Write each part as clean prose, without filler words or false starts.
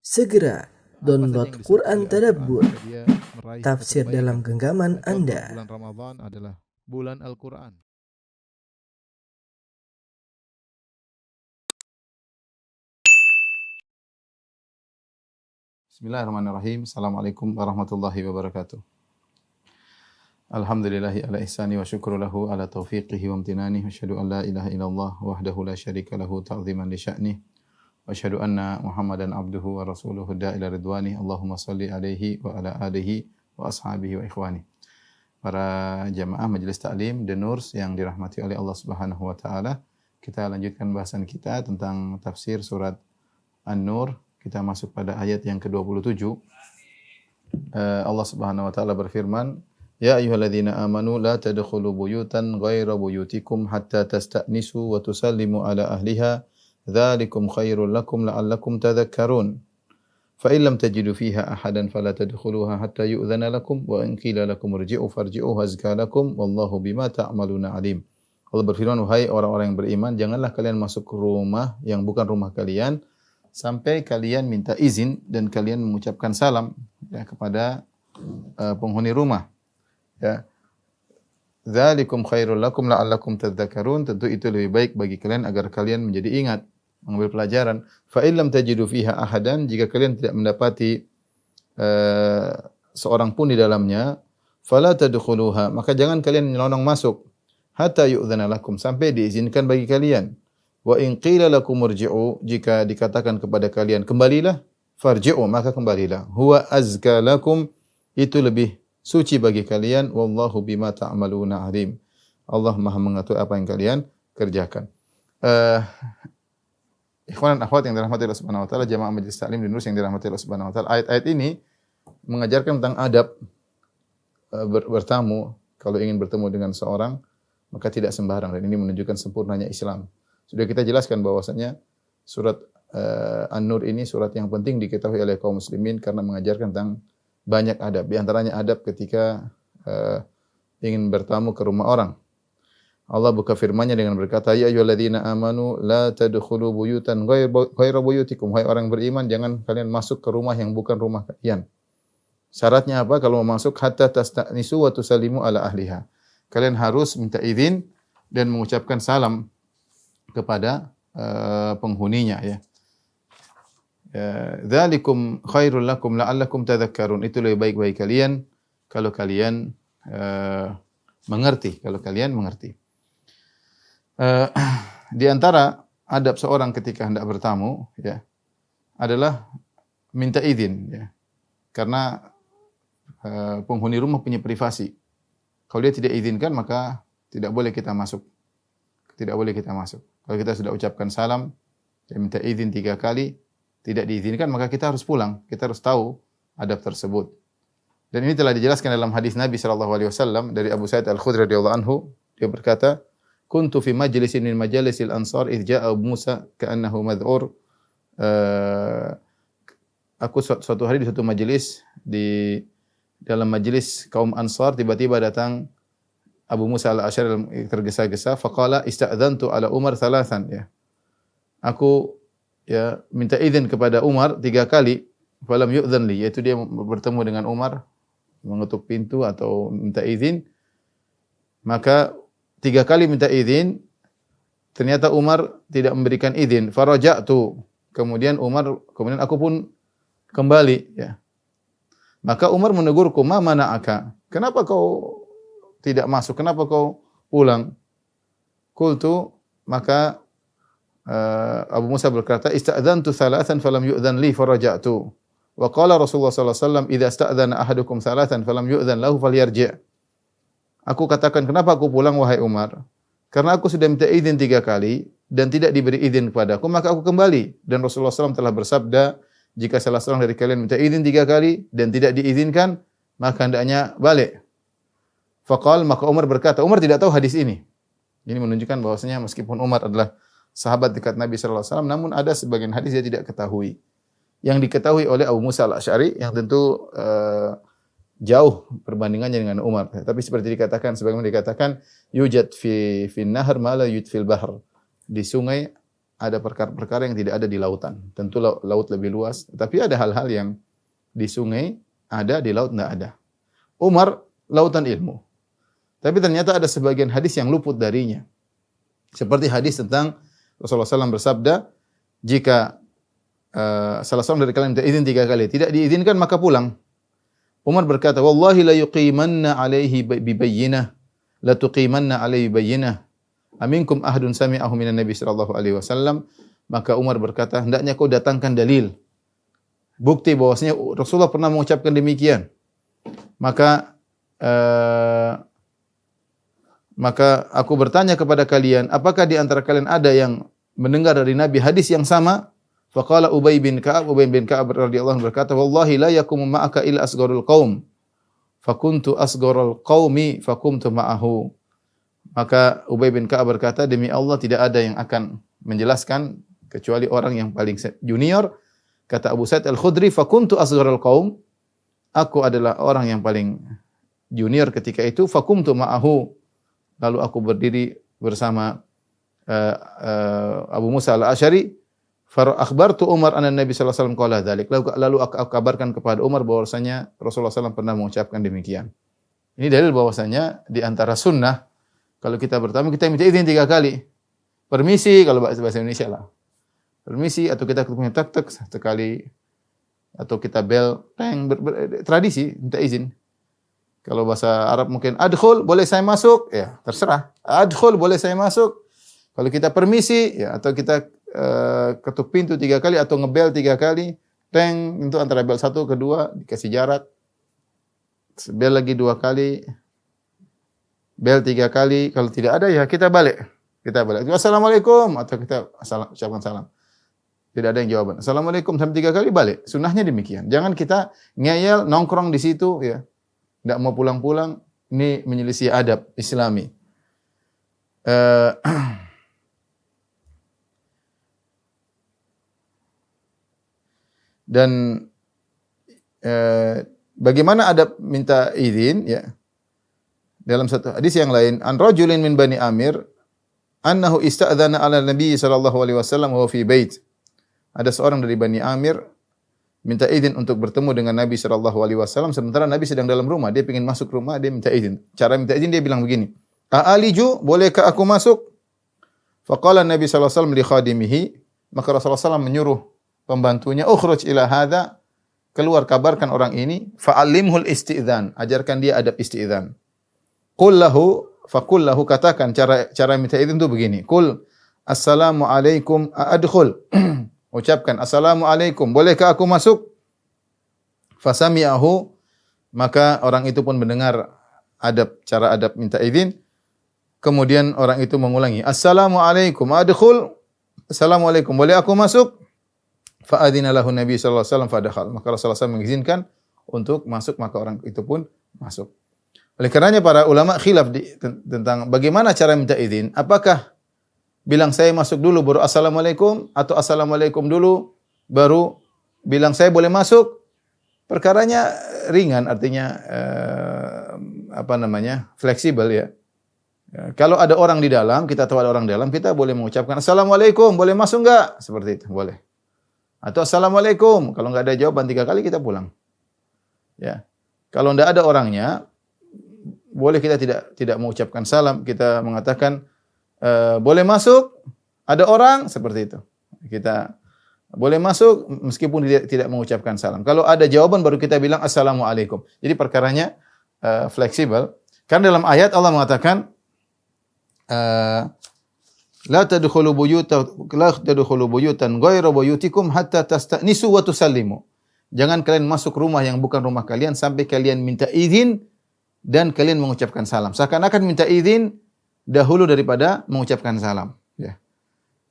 Segera download Quran Tadabbur, dia meraih tafsir kebaikan. dalam genggaman Contoh, Anda. bulan Ramadan adalah bulan Al-Quran. Bismillahirrahmanirrahim. Assalamualaikum warahmatullahi wabarakatuh. Alhamdulillahi ala ihsani wa syukru lahu ala taufiqihi wa amtinani. Wa asyhadu an la ilaha illallah wahdahu la syarika lahu ta'ziman li sya'nih. Wa asyhadu anna Muhammadan abduhu wa rasuluhu da'ila ridwani. Allahumma salli alaihi wa ala alihi wa ashabihi wa ikhwani. Para jamaah Majelis Ta'lim The Nurs yang dirahmati oleh Allah Subhanahu wa taala, kita lanjutkan bahasan kita tentang tafsir surat An-Nur. Kita masuk pada ayat yang ke-27. Allah Subhanahu wa taala berfirman, "Ya ayyuhalladzina amanu la tadkhulu buyutan ghaira buyutikum hatta tasta'nisu wa tusallimu ala ahliha, dzalikum khairul lakum la'allakum tadhakkarun. Fa in lam tajidu fiha ahadan fala tadkhuluha hatta yu'dhana lakum wa in qila lakum irji'u farji'u azka lakum wallahu bima ta'maluna alim." Allah berfirman, wahai orang-orang yang beriman, janganlah kalian masuk ke rumah yang bukan rumah kalian sampai kalian minta izin dan kalian mengucapkan salam kepada penghuni rumah. Ya. Dzalikum khairul lakum la'allakum tadhakkarun. Tentu itu lebih baik bagi kalian agar kalian menjadi ingat, mengambil pelajaran. Fa in lam tajidu fiha ahadan, jika kalian tidak mendapati seorang pun di dalamnya, fala tadkhuluha, maka jangan kalian menyelonong masuk hatta yu'dzana lakum, sampai diizinkan bagi kalian. Wa in qila lakum irji'u, jika dikatakan kepada kalian kembalilah, farji'u, maka kembalilah. Huwa azka lakum, itu lebih suci bagi kalian. Wallahu bima ta'maluna alim. Allah Maha mengatur apa yang kalian kerjakan. Ikhwan dan akhwat yang dirahmati Allah Subhanahu wa taala, jamaah Majelis Ta'lim The Nurs yang dirahmati Allah Subhanahu wa taala, ayat-ayat ini mengajarkan tentang adab bertamu. Kalau ingin bertemu dengan seorang, maka tidak sembarang, dan ini menunjukkan sempurnanya Islam. Sudah kita jelaskan bahwasanya surat An-Nur ini surat yang penting diketahui oleh kaum muslimin karena mengajarkan tentang banyak adab. Di antaranya adab ketika ingin bertamu ke rumah orang. Allah buka firman-Nya dengan berkata, "Ya ayyuhalladzina amanu la tadkhulu buyutan ghaira buyutikum." Hai orang beriman, jangan kalian masuk ke rumah yang bukan rumah kalian. Syaratnya apa? Kalau mau masuk, hatta tasta'nisu wa tusallimu ala ahliha. Kalian harus minta izin dan mengucapkan salam kepada penghuninya, ya. Dzalikum khairul lakum la'allakum tadhakkarun. Itu lebih baik bagi kalian kalau kalian mengerti, Di antara adab seorang ketika hendak bertamu, ya, adalah minta izin, ya. Karena penghuni rumah punya privasi. Kalau dia tidak izinkan, maka tidak boleh kita masuk. Kalau kita sudah ucapkan salam dan minta izin 3 kali, tidak diizinkan, maka kita harus pulang. Kita harus tahu adab tersebut. Dan ini telah dijelaskan dalam hadis Nabi SAW dari Abu Sa'id Al-Khudri radhiyallahu anhu. Dia berkata, "Kuntu fi majlisin min majalisil Ansar idh ja'a Abu Musa ka'annahu mad'ur." Aku suatu hari di suatu majelis, di dalam majelis kaum Ansar, tiba-tiba datang Abu Musa al-Asy'ari tergesa-gesa, faqala ista'dzantu ala Umar thalathan, ya. Aku, ya, minta izin kepada Umar 3 kali, falam yu'dzan li, yaitu dia bertemu dengan Umar, mengetuk pintu atau minta izin, maka 3 kali minta izin, ternyata Umar tidak memberikan izin. Faraja'tu, kemudian aku pun kembali, ya. Maka Umar menegurku, "Ma mana'aka? Kenapa kau tidak masuk? Kenapa kau pulang?" Qultu, maka Abu Musa berkata, "Ista'dzantu thalathan falam yu'dzan li faraja'tu." Wa qala Rasulullah sallallahu alaihi wasallam, "Idza sta'dzana ahadukum thalathan falam yu'dzan lahu falyarji'." Aku katakan, "Kenapa aku pulang wahai Umar? Karena aku sudah minta izin 3 kali dan tidak diberi izin kepadaku, maka aku kembali." Dan Rasulullah SAW telah bersabda, jika salah seorang dari kalian minta izin 3 kali dan tidak diizinkan, maka hendaknya balik. Faqal, maka Umar berkata, Umar tidak tahu hadis ini. Ini menunjukkan bahwasanya meskipun Umar adalah sahabat dekat Nabi sallallahu alaihi wasallam, namun ada sebagian hadis dia tidak ketahui. Yang diketahui oleh Abu Musa al-Asy'ari yang tentu jauh perbandingannya dengan Umar. Tapi seperti dikatakan, sebagaimana dikatakan, yujad fi nahar ma la yujad fil bahr. Di sungai ada perkara-perkara yang tidak ada di lautan. Tentu laut lebih luas, tapi ada hal-hal yang di sungai ada, di laut tidak ada. Umar, lautan ilmu. Tapi ternyata ada sebagian hadis yang luput darinya. Seperti hadis tentang Rasulullah SAW bersabda, jika salah seorang dari kalian minta izin 3 kali, tidak diizinkan maka pulang. Umar berkata, wallahi la yuqimanna alaihi bibayyinah, la tuqimanna alaihi bibayyinah. Aminkum ahadun sami'ahu minan Nabi sallallahu alaihi wasallam. Maka Umar berkata, hendaknya kau datangkan dalil, bukti bahwasanya Rasulullah pernah mengucapkan demikian. Maka aku bertanya kepada kalian, apakah di antara kalian ada yang mendengar dari Nabi hadis yang sama? Faqala Ubay bin Ka'ab radhiyallahu anhu berkata, wallahi la yakumu ma'aka illa asgharul qaum. Fakuntu asgharul qaumi fakumtu ma'ahu. Maka Ubay bin Ka'ab berkata, demi Allah tidak ada yang akan menjelaskan kecuali orang yang paling junior. Kata Abu Sa'id Al-Khudri, fakuntu asgharul qaum. Aku adalah orang yang paling junior ketika itu, fakumtu ma'ahu. Lalu aku berdiri bersama Abu Musa Al-Asy'ari. Akhbartu Umar anna Nabi sallallahu alaihi wasallam qala dzalik. Lalu aku kabarkan kepada Umar bahwasanya Rasulullah SAW pernah mengucapkan demikian. Ini dalil bahwasanya di antara sunnah kalau kita bertamu kita minta izin 3 kali. Permisi kalau bahasa Indonesia lah. Permisi atau kita ketemu tek sekali atau kita bel teng tradisi minta izin. Kalau bahasa Arab mungkin adkhul, boleh saya masuk? Ya, terserah. Adkhul, boleh saya masuk? Kalau kita permisi ya atau kita ketuk pintu 3 kali atau ngebel 3 kali, teng, itu antara bel 1 ke 2 dikasih jarak. Bel lagi 2 kali. Bel 3 kali, kalau tidak ada ya kita balik. Kita balik. Assalamualaikum atau kita ucapkan salam. Tidak ada yang jawaban. Assalamualaikum sampai 3 kali balik. Sunnahnya demikian. Jangan kita ngeyel nongkrong di situ ya. Tidak mau pulang-pulang, ini menyelisih adab Islami. Dan bagaimana adab minta izin ya? Dalam satu hadis yang lain, an rajulin min Bani Amir annahu ista'dzana 'ala Nabi sallallahu alaihi wasallam wa fi bait. Ada seorang dari Bani Amir minta izin untuk bertemu dengan Nabi sallallahu alaihi wasallam sementara Nabi sedang dalam rumah. Dia ingin masuk rumah, dia minta izin. Cara minta izin dia bilang begini, "A'aliju, bolehkah aku masuk?" Faqala Nabi sallallahu alaihi wasallam li khadimihi, maka Rasulullah SAW menyuruh pembantunya, "Ukhruj ila hadza," keluar kabarkan orang ini, "Fa'allimhul isti'dzan," ajarkan dia adab isti'dzan. Qul lahu, katakan cara minta izin itu begini. Qul assalamu alaikum a'adkhul. Ucapkan assalamu alaikum, bolehkah aku masuk? Fasami'ahu, maka orang itu pun mendengar cara adab minta izin. Kemudian orang itu mengulangi, assalamu alaikum adkhul. Assalamualaikum, boleh aku masuk? Fa'adzina lahu Nabi sallallahu alaihi wasallam fadakhal. Maka Rasulullah SAW mengizinkan untuk masuk, maka orang itu pun masuk. Oleh karenanya para ulama khilaf tentang bagaimana cara minta izin. Apakah bilang saya masuk dulu baru assalamualaikum atau assalamualaikum dulu baru bilang saya boleh masuk? Perkaranya ringan, artinya fleksibel ya. Kalau ada orang di dalam, kita tahu ada orang di dalam, kita boleh mengucapkan assalamualaikum, boleh masuk enggak? Seperti itu, boleh. Atau assalamualaikum, kalau enggak ada jawaban 3 kali kita pulang. Ya. Kalau enggak ada orangnya, boleh kita tidak mengucapkan salam, kita mengatakan boleh masuk, ada orang, seperti itu. Kita boleh masuk meskipun tidak mengucapkan salam. Kalau ada jawaban baru kita bilang assalamualaikum. Jadi perkaranya fleksibel. Karena dalam ayat Allah mengatakan la tadkhulu buyutan ghayra buyutikum hatta tasta'nisu wa tusallimu. Jangan kalian masuk rumah yang bukan rumah kalian sampai kalian minta izin dan kalian mengucapkan salam. Seakan-akan minta izin dahulu daripada mengucapkan salam. Ya.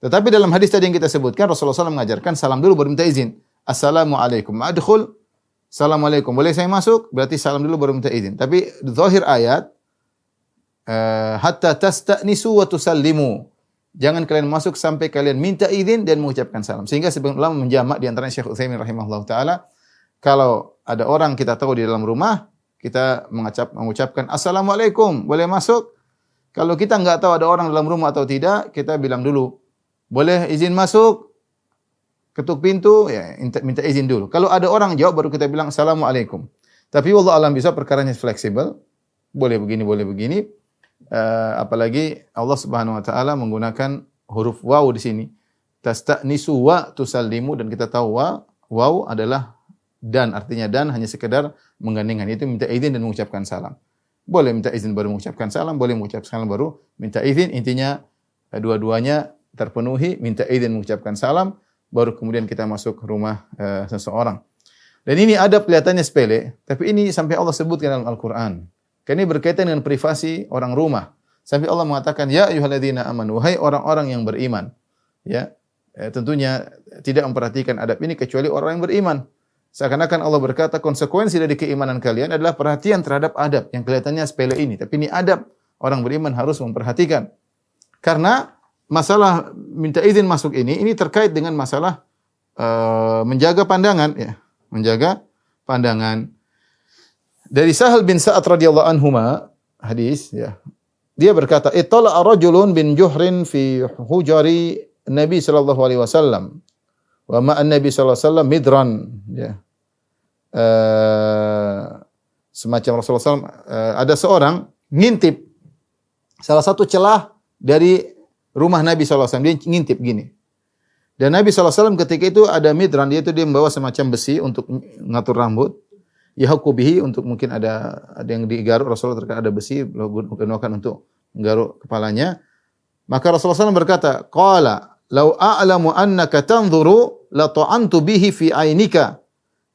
Tetapi dalam hadis tadi yang kita sebutkan, Rasulullah SAW mengajarkan salam dulu baru minta izin. Assalamualaikum. Adkhul. Assalamualaikum. Boleh saya masuk? Berarti salam dulu baru minta izin. Tapi zahir ayat, hatta tasta'nisu wa tusallimu. Jangan kalian masuk sampai kalian minta izin dan mengucapkan salam. Sehingga sebagian ulama menjamak di antaranya Syekh Utsaimin rahimahullah ta'ala. Kalau ada orang kita tahu di dalam rumah, kita mengucapkan assalamualaikum, boleh masuk? Kalau kita enggak tahu ada orang dalam rumah atau tidak, kita bilang dulu Boleh izin masuk, ketuk pintu, ya minta izin dulu. Kalau ada orang jawab baru kita bilang assalamualaikum. Tapi wallahu alam bisa perkaranya fleksibel. Boleh begini, boleh begini. Apalagi Allah Subhanahu wa taala menggunakan huruf waw di sini. Tasta'nisu wa tusallimu, dan kita tahu waw adalah dan, artinya dan hanya sekedar menggandengkan. Itu minta izin dan mengucapkan salam. Boleh minta izin baru mengucapkan salam, boleh mengucapkan salam baru minta izin. Intinya dua-duanya terpenuhi, minta izin mengucapkan salam, baru kemudian kita masuk rumah seseorang. Dan ini adab kelihatannya sepele, tapi ini sampai Allah sebutkan dalam Al-Quran. Karena ini berkaitan dengan privasi orang rumah. Sampai Allah mengatakan, ya ayyuhalladzina amanu, wahai orang-orang yang beriman. Ya, tentunya tidak memperhatikan adab ini kecuali orang yang beriman. Seakan-akan Allah berkata konsekuensi dari keimanan kalian adalah perhatian terhadap adab yang kelihatannya sepele ini. Tapi ini adab orang beriman harus memperhatikan. Karena masalah minta izin masuk ini terkait dengan masalah menjaga pandangan, ya, menjaga pandangan. Dari Sahal bin Sa'ad radhiyallahu anhuma, hadis, ya. Dia berkata, "Ittala'a rajulun bin Juhrin fi hujari Nabi sallallahu alaihi wasallam." Wa ma'an Nabi sallallahu alaihi wasallam midran, ya. Semacam Rasulullah SAW, ada seorang ngintip salah satu celah dari rumah Nabi sallallahu alaihi wasallam. Dia ngintip gini. Dan Nabi sallallahu alaihi wasallam ketika itu ada midran, dia membawa semacam besi untuk ngatur rambut. Yahku bihi, untuk mungkin ada yang digaruk. Rasulullah terkadang ada besi digunakan untuk menggaruk kepalanya. Maka Rasulullah SAW berkata, qala lau a'lamu annaka tanzuru la ta'antu bihi fi ainika.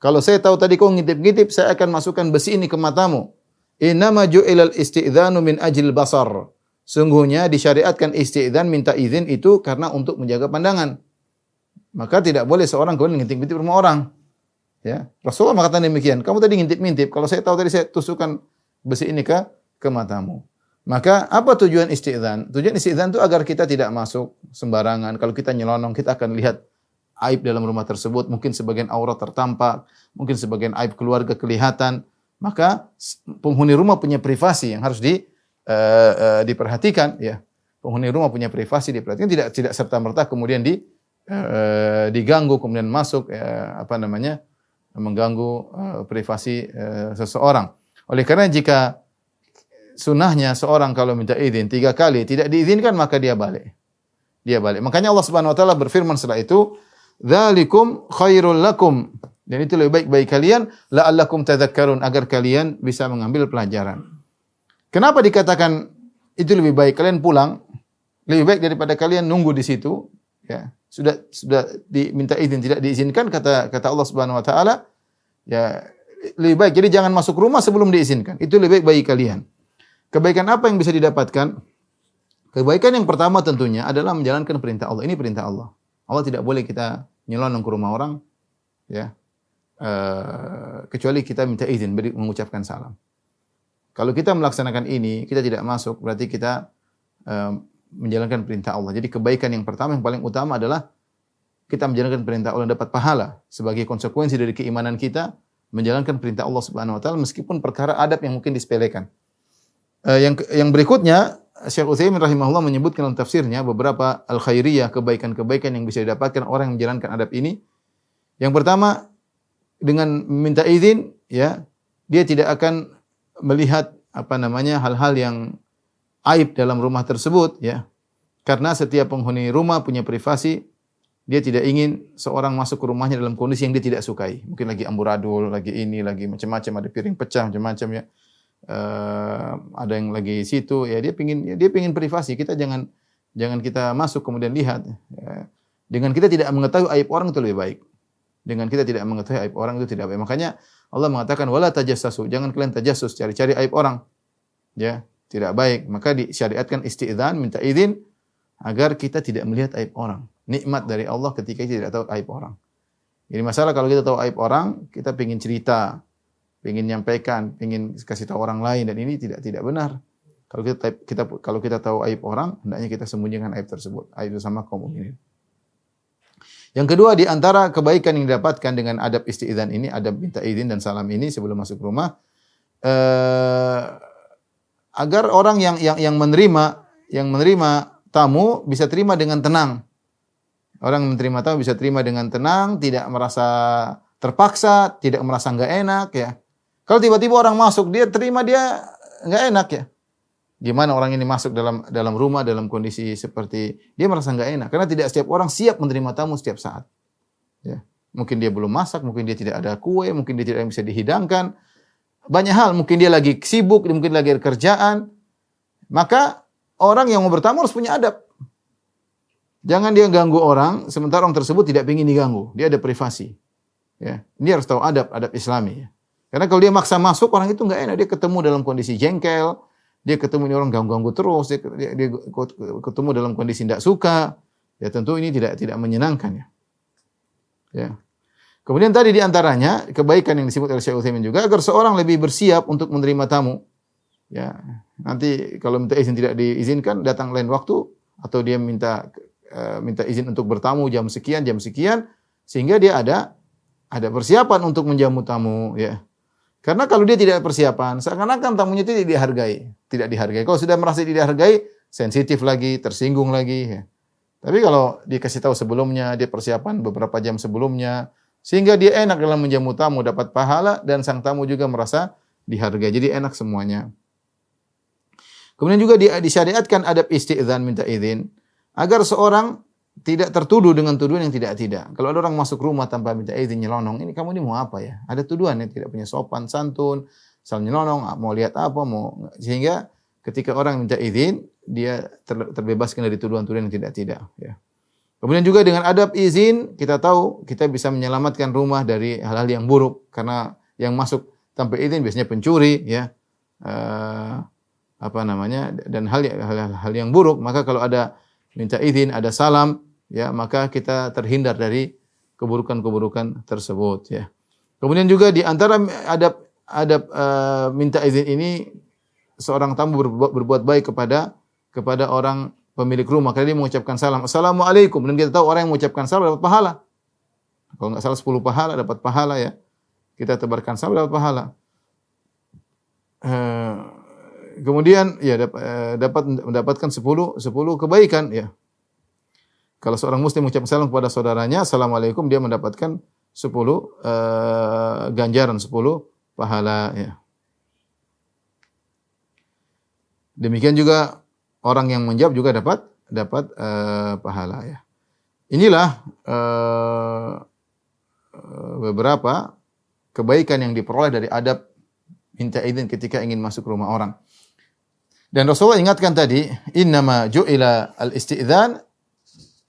Kalau saya tahu tadi kau ngintip-ngintip, saya akan masukkan besi ini ke matamu. Innama ju'ilal isti'dzanu min ajil basar. Sungguhnya disyariatkan isti'dzan, minta izin itu karena untuk menjaga pandangan. Maka tidak boleh seorang kemudian ngintip-ngintip rumah orang. Ya, Rasulullah mengatakan demikian. Kamu tadi ngintip-ngintip, kalau saya tahu tadi saya tusukkan besi ini ke matamu. Maka apa tujuan isti'dzan? Tujuan isti'dzan itu agar kita tidak masuk sembarangan. Kalau kita nyelonong, kita akan lihat aib dalam rumah tersebut. Mungkin sebagian aurat tertampak, mungkin sebagian aib keluarga kelihatan. Maka penghuni rumah punya privasi yang harus diperhatikan. Ya, penghuni rumah punya privasi diperhatikan. Tidak serta merta kemudian diganggu, kemudian masuk mengganggu privasi seseorang. Oleh karena jika sunnahnya seorang kalau minta izin 3 kali tidak diizinkan, maka dia balik. Makanya Allah Subhanahu wa taala berfirman setelah itu, "Dzalikum khairul lakum." Dan itu lebih baik bagi kalian, la'allakum tadhakkarun, agar kalian bisa mengambil pelajaran. Kenapa dikatakan itu lebih baik kalian pulang? Lebih baik daripada kalian nunggu di situ, ya. Sudah diminta izin tidak diizinkan, kata Allah Subhanahu wa taala, ya lebih baik jadi jangan masuk rumah sebelum diizinkan. Itu lebih baik bagi kalian. Kebaikan apa yang bisa didapatkan? Kebaikan yang pertama tentunya adalah menjalankan perintah Allah. Ini perintah Allah. Allah tidak boleh kita nyelonong ke rumah orang, ya. Kecuali kita minta izin mengucapkan salam. Kalau kita melaksanakan ini, kita tidak masuk, berarti kita menjalankan perintah Allah. Jadi kebaikan yang pertama, yang paling utama adalah kita menjalankan perintah Allah dan dapat pahala sebagai konsekuensi dari keimanan kita menjalankan perintah Allah Subhanahu wa taala meskipun perkara adab yang mungkin disepelekan. Yang berikutnya, Syekh Utsaimin rahimahullah menyebutkan dalam tafsirnya beberapa al-khairiyah, kebaikan-kebaikan yang bisa didapatkan orang yang menjalankan adab ini. Yang pertama, dengan meminta izin, ya, dia tidak akan melihat hal-hal yang aib dalam rumah tersebut, ya. Karena setiap penghuni rumah punya privasi, dia tidak ingin seorang masuk ke rumahnya dalam kondisi yang dia tidak sukai. Mungkin lagi amburadul, lagi macam-macam, ada piring pecah macam-macam, ya. Ada yang lagi situ, ya, dia pingin privasi. Kita jangan kita masuk kemudian lihat. Ya. Dengan kita tidak mengetahui aib orang itu lebih baik. Dengan kita tidak mengetahui aib orang itu tidak baik. Makanya Allah mengatakan wala tajassasu, jangan kalian tajassus, cari-cari aib orang. Ya. Tidak baik, maka disyariatkan isti'dzan, minta izin agar kita tidak melihat aib orang. Nikmat dari Allah ketika kita tidak tahu aib orang. Jadi masalah kalau kita tahu aib orang, kita pengin cerita, pengin nyampaikan, pengin kasih tahu orang lain, dan ini tidak benar. Kalau kita tahu aib orang, hendaknya kita sembunyikan aib tersebut. Aib sama kaum mukminin. Yang kedua, di antara kebaikan yang didapatkan dengan adab isti'dzan ini, adab minta izin dan salam ini sebelum masuk rumah, agar orang yang menerima tamu bisa terima dengan tenang. Orang menerima tamu bisa terima dengan tenang, tidak merasa terpaksa, tidak merasa enggak enak ya. Kalau tiba-tiba orang masuk, dia terima dia enggak enak ya. Gimana orang ini masuk dalam rumah dalam kondisi seperti dia merasa enggak enak karena tidak setiap orang siap menerima tamu setiap saat. Ya. Mungkin dia belum masak, mungkin dia tidak ada kue, mungkin dia tidak bisa dihidangkan. Banyak hal, mungkin dia lagi sibuk, mungkin lagi ada kerjaan. Maka orang yang mau bertamu harus punya adab. Jangan dia ganggu orang sementara orang tersebut tidak ingin diganggu. Dia ada privasi. Ya. Dia harus tahu adab Islami ya. Karena kalau dia maksa masuk, orang itu enggak enak, dia ketemu dalam kondisi jengkel. Dia ketemu ini orang ganggu-ganggu terus, dia ketemu dalam kondisi tidak suka, ya tentu ini tidak menyenangkan ya. Ya. Kemudian tadi di antaranya kebaikan yang disebut oleh Syekh Utsaimin juga agar seorang lebih bersiap untuk menerima tamu. Ya, nanti kalau minta izin tidak diizinkan datang lain waktu atau dia minta izin untuk bertamu jam sekian sehingga dia ada persiapan untuk menjamu tamu ya. Karena kalau dia tidak persiapan, seakan-akan tamunya itu tidak dihargai. Kalau sudah merasa tidak dihargai, sensitif lagi, tersinggung lagi. Ya. Tapi kalau dikasih tahu sebelumnya, dia persiapan beberapa jam sebelumnya, sehingga dia enak dalam menjamu tamu, dapat pahala, dan sang tamu juga merasa dihargai. Jadi enak semuanya. Kemudian juga disyariatkan adab isti'dzan, minta izin, agar seorang tidak tertuduh dengan tuduhan yang tidak. Kalau ada orang masuk rumah tanpa minta izin nyelonong, ini kamu ini mau apa ya? Ada tuduhan yang tidak punya sopan santun, asal nyelonong, mau lihat apa, sehingga ketika orang minta izin, dia terbebaskan dari tuduhan-tuduhan yang tidak. Ya. Kemudian juga dengan adab izin, kita tahu kita bisa menyelamatkan rumah dari hal-hal yang buruk, karena yang masuk tanpa izin biasanya pencuri, ya, dan hal yang buruk. Maka kalau ada minta izin, ada salam, ya maka kita terhindar dari keburukan-keburukan tersebut ya. Kemudian juga di antara adab minta izin ini seorang tamu berbuat baik kepada orang pemilik rumah karena dia mengucapkan salam, Assalamualaikum, dan kita tahu orang yang mengucapkan salam dapat pahala. Kalau enggak salah 10 pahala dapat pahala ya. Kita tebarkan salam dapat pahala. Kemudian ya dapat mendapatkan 10 kebaikan ya. Kalau seorang muslim mengucapkan salam kepada saudaranya, Assalamualaikum, dia mendapatkan 10 ganjaran, 10 pahala ya. Demikian juga orang yang menjawab juga dapat pahala ya. Inilah beberapa kebaikan yang diperoleh dari adab minta izin ketika ingin masuk rumah orang. Dan Rasulullah ingatkan tadi, innama ju'ila al-isti'dzan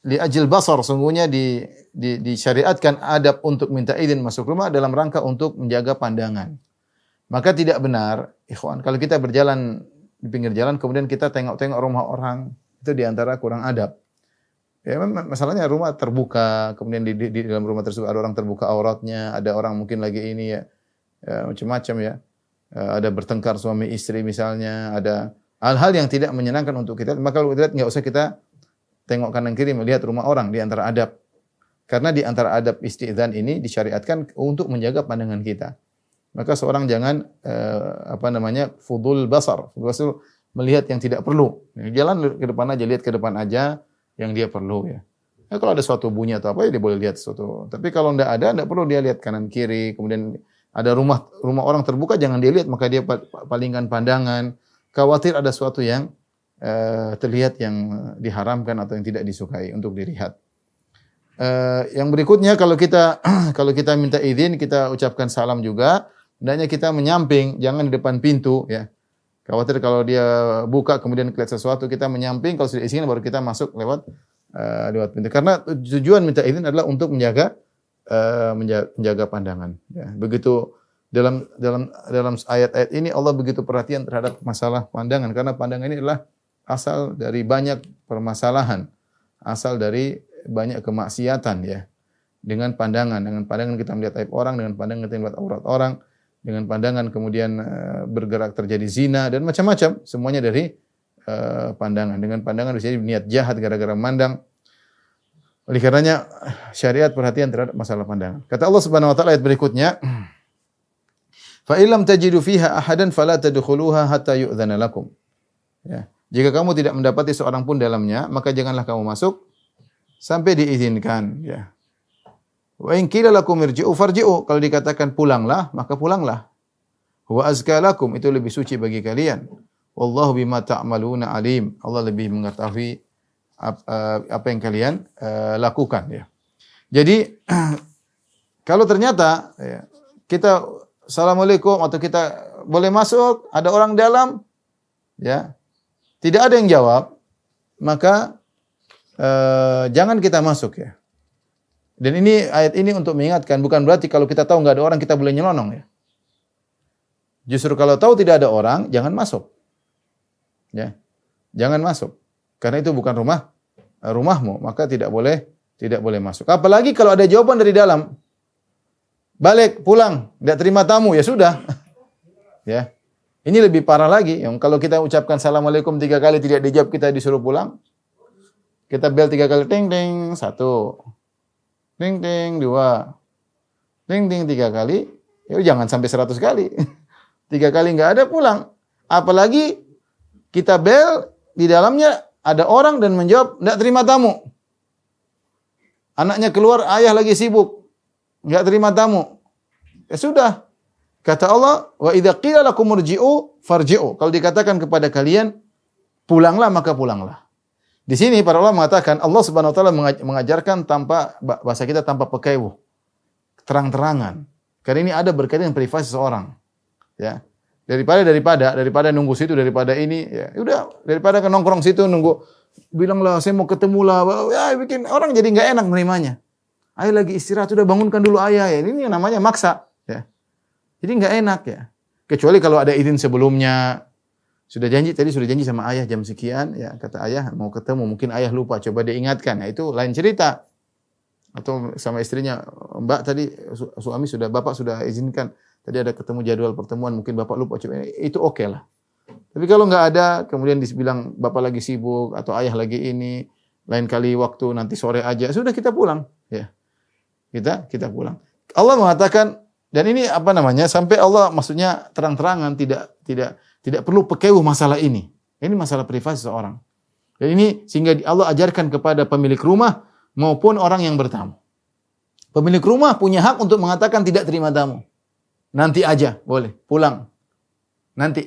li ajil basar, sungguhnya disyariatkan adab untuk minta izin masuk rumah dalam rangka untuk menjaga pandangan. Maka tidak benar, ikhwan, kalau kita berjalan di pinggir jalan kemudian kita tengok-tengok rumah orang, itu di antara kurang adab. Ya, masalahnya rumah terbuka, kemudian di dalam rumah tersebut ada orang terbuka auratnya, ada orang mungkin lagi ini ya macam-macam ya. Ada bertengkar suami istri misalnya, ada hal-hal yang tidak menyenangkan untuk kita, maka kalau kita lihat enggak usah kita tengok kanan kiri melihat rumah orang di antara adab. Karena di antara adab isti'dzan ini disyariatkan untuk menjaga pandangan kita. Maka seorang jangan fudul basar, melihat yang tidak perlu. Jalan ke depan aja, lihat ke depan aja yang dia perlu ya. Kalau ada suatu bunyi atau apa ya dia boleh lihat sesuatu. Tapi kalau enggak perlu dia lihat kanan kiri. Kemudian ada rumah orang terbuka jangan dia lihat, maka dia palingkan pandangan. Khawatir ada sesuatu yang terlihat yang diharamkan atau yang tidak disukai untuk dilihat. Yang berikutnya kalau kita minta izin, kita ucapkan salam juga, hendaknya kita menyamping, jangan di depan pintu ya. Khawatir kalau dia buka kemudian kelihatan sesuatu, kita menyamping, kalau sudah izinkan baru kita masuk lewat pintu. Karena tujuan minta izin adalah untuk menjaga pandangan ya. Begitu dalam ayat-ayat ini Allah begitu perhatian terhadap masalah pandangan, karena pandangan ini adalah asal dari banyak permasalahan, asal dari banyak kemaksiatan ya. Dengan pandangan kita melihat aib orang, dengan pandangan kita melihat aurat orang, dengan pandangan kemudian bergerak terjadi zina dan macam-macam, semuanya dari pandangan. Dengan pandangan bisa jadi niat jahat gara-gara memandang. Oleh karenanya syariat perhatian terhadap masalah pandangan. Kata Allah Subhanahu wa taala ayat berikutnya, fa illam tajidu fiha ahadan fala tadkhuluha hatta yu'dzana lakum. Ya. Jika kamu tidak mendapati seorang pun dalamnya, maka janganlah kamu masuk sampai diizinkan, ya. Wa in qila lakum irji'u farji'u, kalau dikatakan pulanglah, maka pulanglah. Wa azka lakum, itu lebih suci bagi kalian. Wallahu bima ta'maluna alim. Allah lebih mengetahui apa yang kalian lakukan, ya. Jadi kalau ternyata ya, kita assalamualaikum atau kita boleh masuk, ada orang dalam, ya, tidak ada yang jawab, maka jangan kita masuk, ya. Dan ini ayat ini untuk mengingatkan, bukan berarti kalau kita tahu nggak ada orang kita boleh nyelonong, ya. Justru kalau tahu tidak ada orang, jangan masuk, ya, jangan masuk, karena itu bukan rumahmu, maka tidak boleh masuk. Apalagi kalau ada jawaban dari dalam, balik pulang, tidak terima tamu, ya sudah, ya. Ini lebih parah lagi, yang kalau kita ucapkan assalamualaikum 3 kali tidak dijawab, kita disuruh pulang, kita bel 3 kali, ting ting 1. Ting ting 2. Ting ting 3 kali. Ya jangan sampai 100 kali. 3 kali enggak ada pulang. Apalagi kita bel di dalamnya ada orang dan menjawab enggak terima tamu. Anaknya keluar, ayah lagi sibuk. Enggak terima tamu. Ya sudah. Kata Allah, wa idza qila lakum irji'u farji'u. Kalau dikatakan kepada kalian pulanglah, maka pulanglah. Di sini para ulama mengatakan Allah Subhanahu wa taala mengajarkan tanpa bahasa kita tanpa pekewuh. Terang-terangan. Karena ini ada berkaitan dengan privasi seseorang. Ya. Daripada nunggu situ, daripada ini, ya udah, daripada ke nongkrong situ nunggu, bilanglah saya mau ketemu lah, ya bikin orang jadi enggak enak menerimanya. Ayah lagi istirahat, sudah bangunkan dulu ayah, ya. Ini namanya maksa, ya. Jadi enggak enak, ya. Kecuali kalau ada izin sebelumnya, sudah janji sama ayah jam sekian, ya kata ayah mau ketemu, mungkin ayah lupa, coba diingatkan, ya itu lain cerita. Atau sama istrinya, Mbak tadi bapak sudah izinkan, tadi ada ketemu jadwal pertemuan, mungkin bapak lupa, coba itu oke lah. Tapi kalau nggak ada, kemudian dibilang bapak lagi sibuk atau ayah lagi ini, lain kali waktu nanti sore aja, sudah kita pulang, ya kita pulang. Allah mengatakan, dan ini apa namanya, sampai Allah maksudnya terang-terangan, tidak perlu pekewuh masalah ini. Ini masalah privasi seorang. Dan ini sehingga Allah ajarkan kepada pemilik rumah maupun orang yang bertamu. Pemilik rumah punya hak untuk mengatakan tidak terima tamu. Nanti aja, boleh. Pulang. Nanti.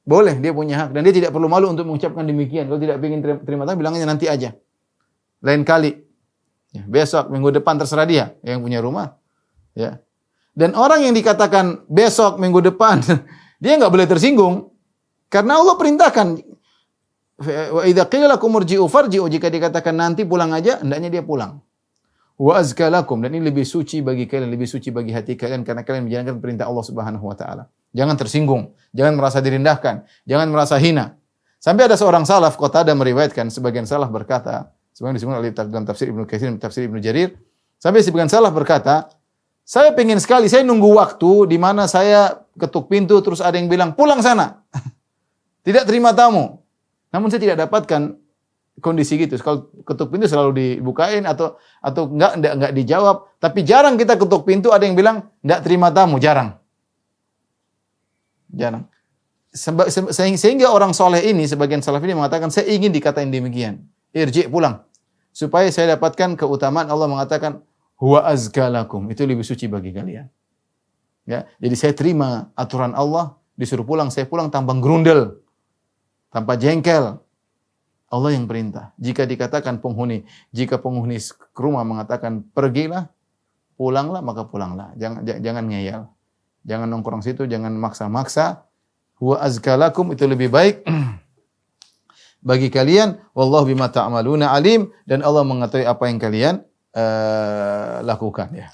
Boleh, dia punya hak. Dan dia tidak perlu malu untuk mengucapkan demikian. Kalau tidak ingin terima tamu, bilangnya nanti aja. Lain kali. Ya, besok, minggu depan, terserah dia yang punya rumah. Ya. Dan orang yang dikatakan besok, minggu depan, dia enggak boleh tersinggung. Karena Allah perintahkan, wa idza qila lakum irji'u farji'u, jika dikatakan nanti pulang aja, hendaknya dia pulang. Wa azka lakum, dan ini lebih suci bagi kalian, lebih suci bagi hati kalian karena kalian menjalankan perintah Allah Subhanahu wa taala. Jangan tersinggung, jangan merasa direndahkan, jangan merasa hina. Sampai ada seorang salaf, Qatadah meriwayatkan, sebagian salaf berkata, sebagian disebutkan oleh dalam tafsir Ibnu Katsir, tafsir Ibnu Jarir, sampai sebagian salaf berkata, saya pengen sekali, saya nunggu waktu di mana saya ketuk pintu terus ada yang bilang pulang sana. Tidak terima tamu. Namun saya tidak dapatkan kondisi gitu. Kalau ketuk pintu selalu dibukain atau enggak dijawab, tapi jarang kita ketuk pintu ada yang bilang enggak terima tamu, jarang. Jarang. Sehingga orang soleh ini, sebagian salaf ini mengatakan, saya ingin dikatain demikian. Irji, pulang. Supaya saya dapatkan keutamaan Allah mengatakan, huwa azka lakum, itu lebih suci bagi kalian. Ya, jadi saya terima aturan Allah, disuruh pulang, saya pulang tanpa gerundel, tanpa jengkel. Allah yang perintah. Jika penghuni rumah mengatakan pergilah, pulanglah, maka pulanglah. Jangan ngeyel. Jangan nongkrong situ, jangan maksa-maksa. Huwa azka lakum, itu lebih baik bagi kalian. Wallahu bima ta'maluna alim, dan Allah mengetahui apa yang kalian lakukan, ya.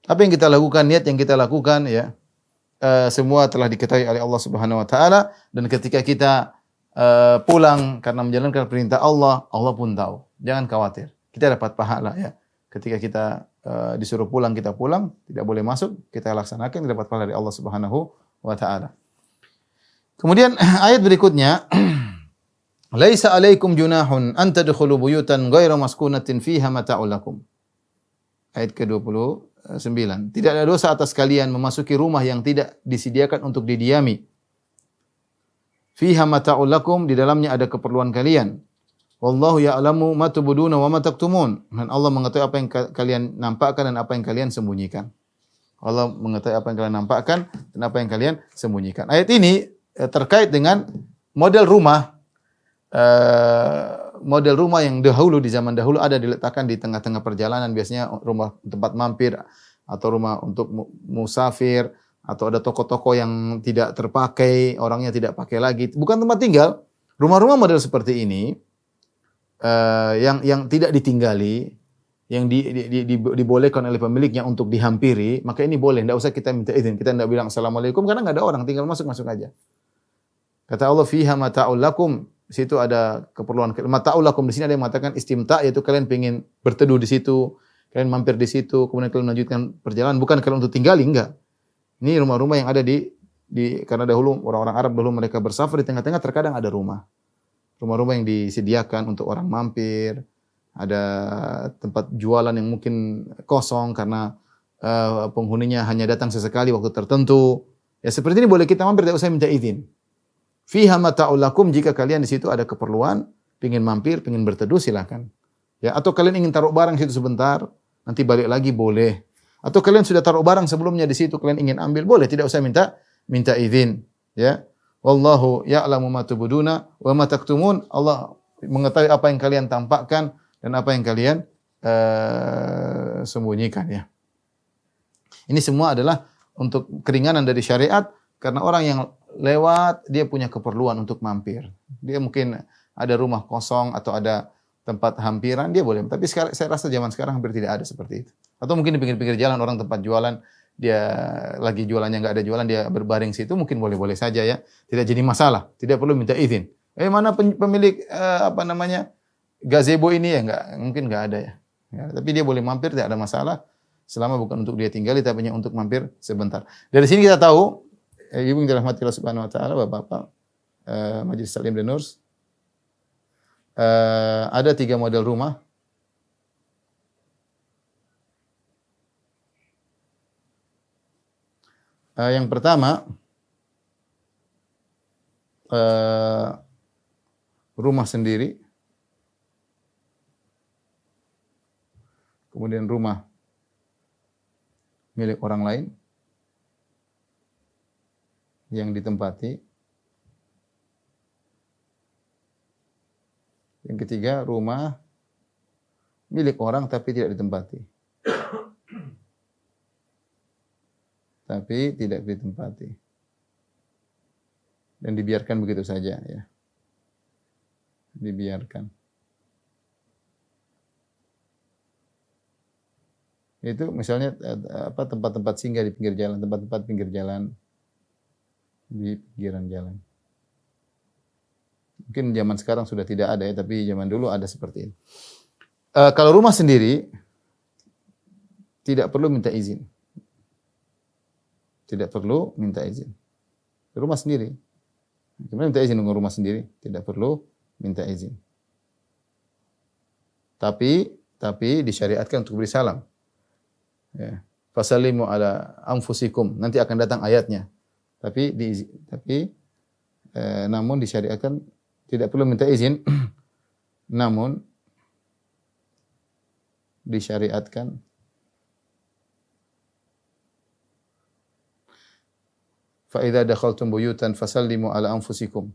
Apa yang kita lakukan, niat yang kita lakukan, ya, semua telah diketahui oleh Allah Subhanahu wa taala, dan ketika kita pulang karena menjalankan perintah Allah, Allah pun tahu. Jangan khawatir. Kita dapat pahala, ya. Ketika kita disuruh pulang, kita pulang, tidak boleh masuk, kita laksanakan, kita dapat pahala dari Allah Subhanahu wa taala. Kemudian ayat berikutnya, laisa 'alaikum junahun an tadkhulu buyutan ghaira maskunatin fiha mata'ul lakum. Ayat ke-29. Tidak ada dosa atas kalian memasuki rumah yang tidak disediakan untuk didiami. Fiha mata'ul lakum, di dalamnya ada keperluan kalian. Wallahu ya'lamu ma tubduna wa ma taktumun. Dan Allah mengetahui apa yang kalian nampakkan dan apa yang kalian sembunyikan. Allah mengetahui apa yang kalian nampakkan dan apa yang kalian sembunyikan. Ayat ini terkait dengan model rumah. Model rumah yang dahulu, di zaman dahulu ada diletakkan di tengah-tengah perjalanan, biasanya rumah tempat mampir atau rumah untuk musafir, atau ada toko-toko yang tidak terpakai, orangnya tidak pakai lagi, bukan tempat tinggal. Rumah-rumah model seperti ini yang tidak ditinggali, yang dibolehkan oleh pemiliknya untuk dihampiri, maka ini boleh, tidak usah kita minta izin. Kita tidak bilang assalamualaikum karena nggak ada orang, tinggal masuk aja. Kata Allah, fiha mata'ul lakum, di situ ada keperluan. Mata'ul lakum di sini ada yang mengatakan istimta, yaitu kalian ingin berteduh di situ, kalian mampir di situ, kemudian kalian melanjutkan perjalanan, bukan kalian untuk tinggali, enggak. Ini rumah-rumah yang ada di karena dahulu orang-orang Arab dahulu mereka bersafar, di tengah-tengah terkadang ada rumah. Rumah-rumah yang disediakan untuk orang mampir, ada tempat jualan yang mungkin kosong karena penghuninya hanya datang sesekali waktu tertentu. Ya seperti ini boleh kita mampir, tidak usah minta izin. Fiha mata'ul lakum, jika kalian di situ ada keperluan, pengin mampir, pengin berteduh, silakan. Ya, atau kalian ingin taruh barang di situ sebentar, nanti balik lagi boleh. Atau kalian sudah taruh barang sebelumnya di situ, kalian ingin ambil, boleh, tidak usah minta izin. Ya. Wallahu ya'lamu ma tubduna wa ma taktumun. Allah mengetahui apa yang kalian tampakkan dan apa yang kalian sembunyikan, ya. Ini semua adalah untuk keringanan dari syariat, karena orang yang lewat dia punya keperluan untuk mampir. Dia mungkin ada rumah kosong atau ada tempat hampiran, dia boleh. Tapi sekarang, saya rasa zaman sekarang hampir tidak ada seperti itu. Atau mungkin di pinggir-pinggir jalan orang tempat jualan, dia lagi jualannya nggak ada jualan, dia berbaring situ, mungkin boleh-boleh saja, ya. Tidak jadi masalah, tidak perlu minta izin. Mana pemilik gazebo ini, ya nggak, mungkin nggak ada, ya. Ya, tapi dia boleh mampir, tidak ada masalah, selama bukan untuk dia tinggali, tapi hanya untuk mampir sebentar. Dari sini kita tahu, ibu yang dirahmati Allah Subhanahu Wa Taala, bapak-bapak, Majelis Taklim dan Nurs, ada 3 model rumah. Yang pertama, rumah sendiri, kemudian rumah milik orang lain yang ditempati. Yang ketiga, rumah milik orang tapi tidak ditempati. Tapi tidak ditempati. Dan dibiarkan begitu saja, ya. Dibiarkan. Itu misalnya tempat-tempat singgah di pinggir jalan, tempat-tempat pinggir jalan, di pinggiran jalan. Mungkin zaman sekarang sudah tidak ada, ya, tapi zaman dulu ada seperti ini. Kalau rumah sendiri tidak perlu minta izin. Tidak perlu minta izin. Rumah sendiri. Gimana minta izin untuk rumah sendiri? Tidak perlu minta izin. Tapi disyariatkan untuk beri salam. Ya. Fasallimu ala anfusikum. Nanti akan datang ayatnya. Namun disyariatkan tidak perlu minta izin. Namun disyariatkan fa idza dakhaltum buyutan fasallimu ala anfusikum.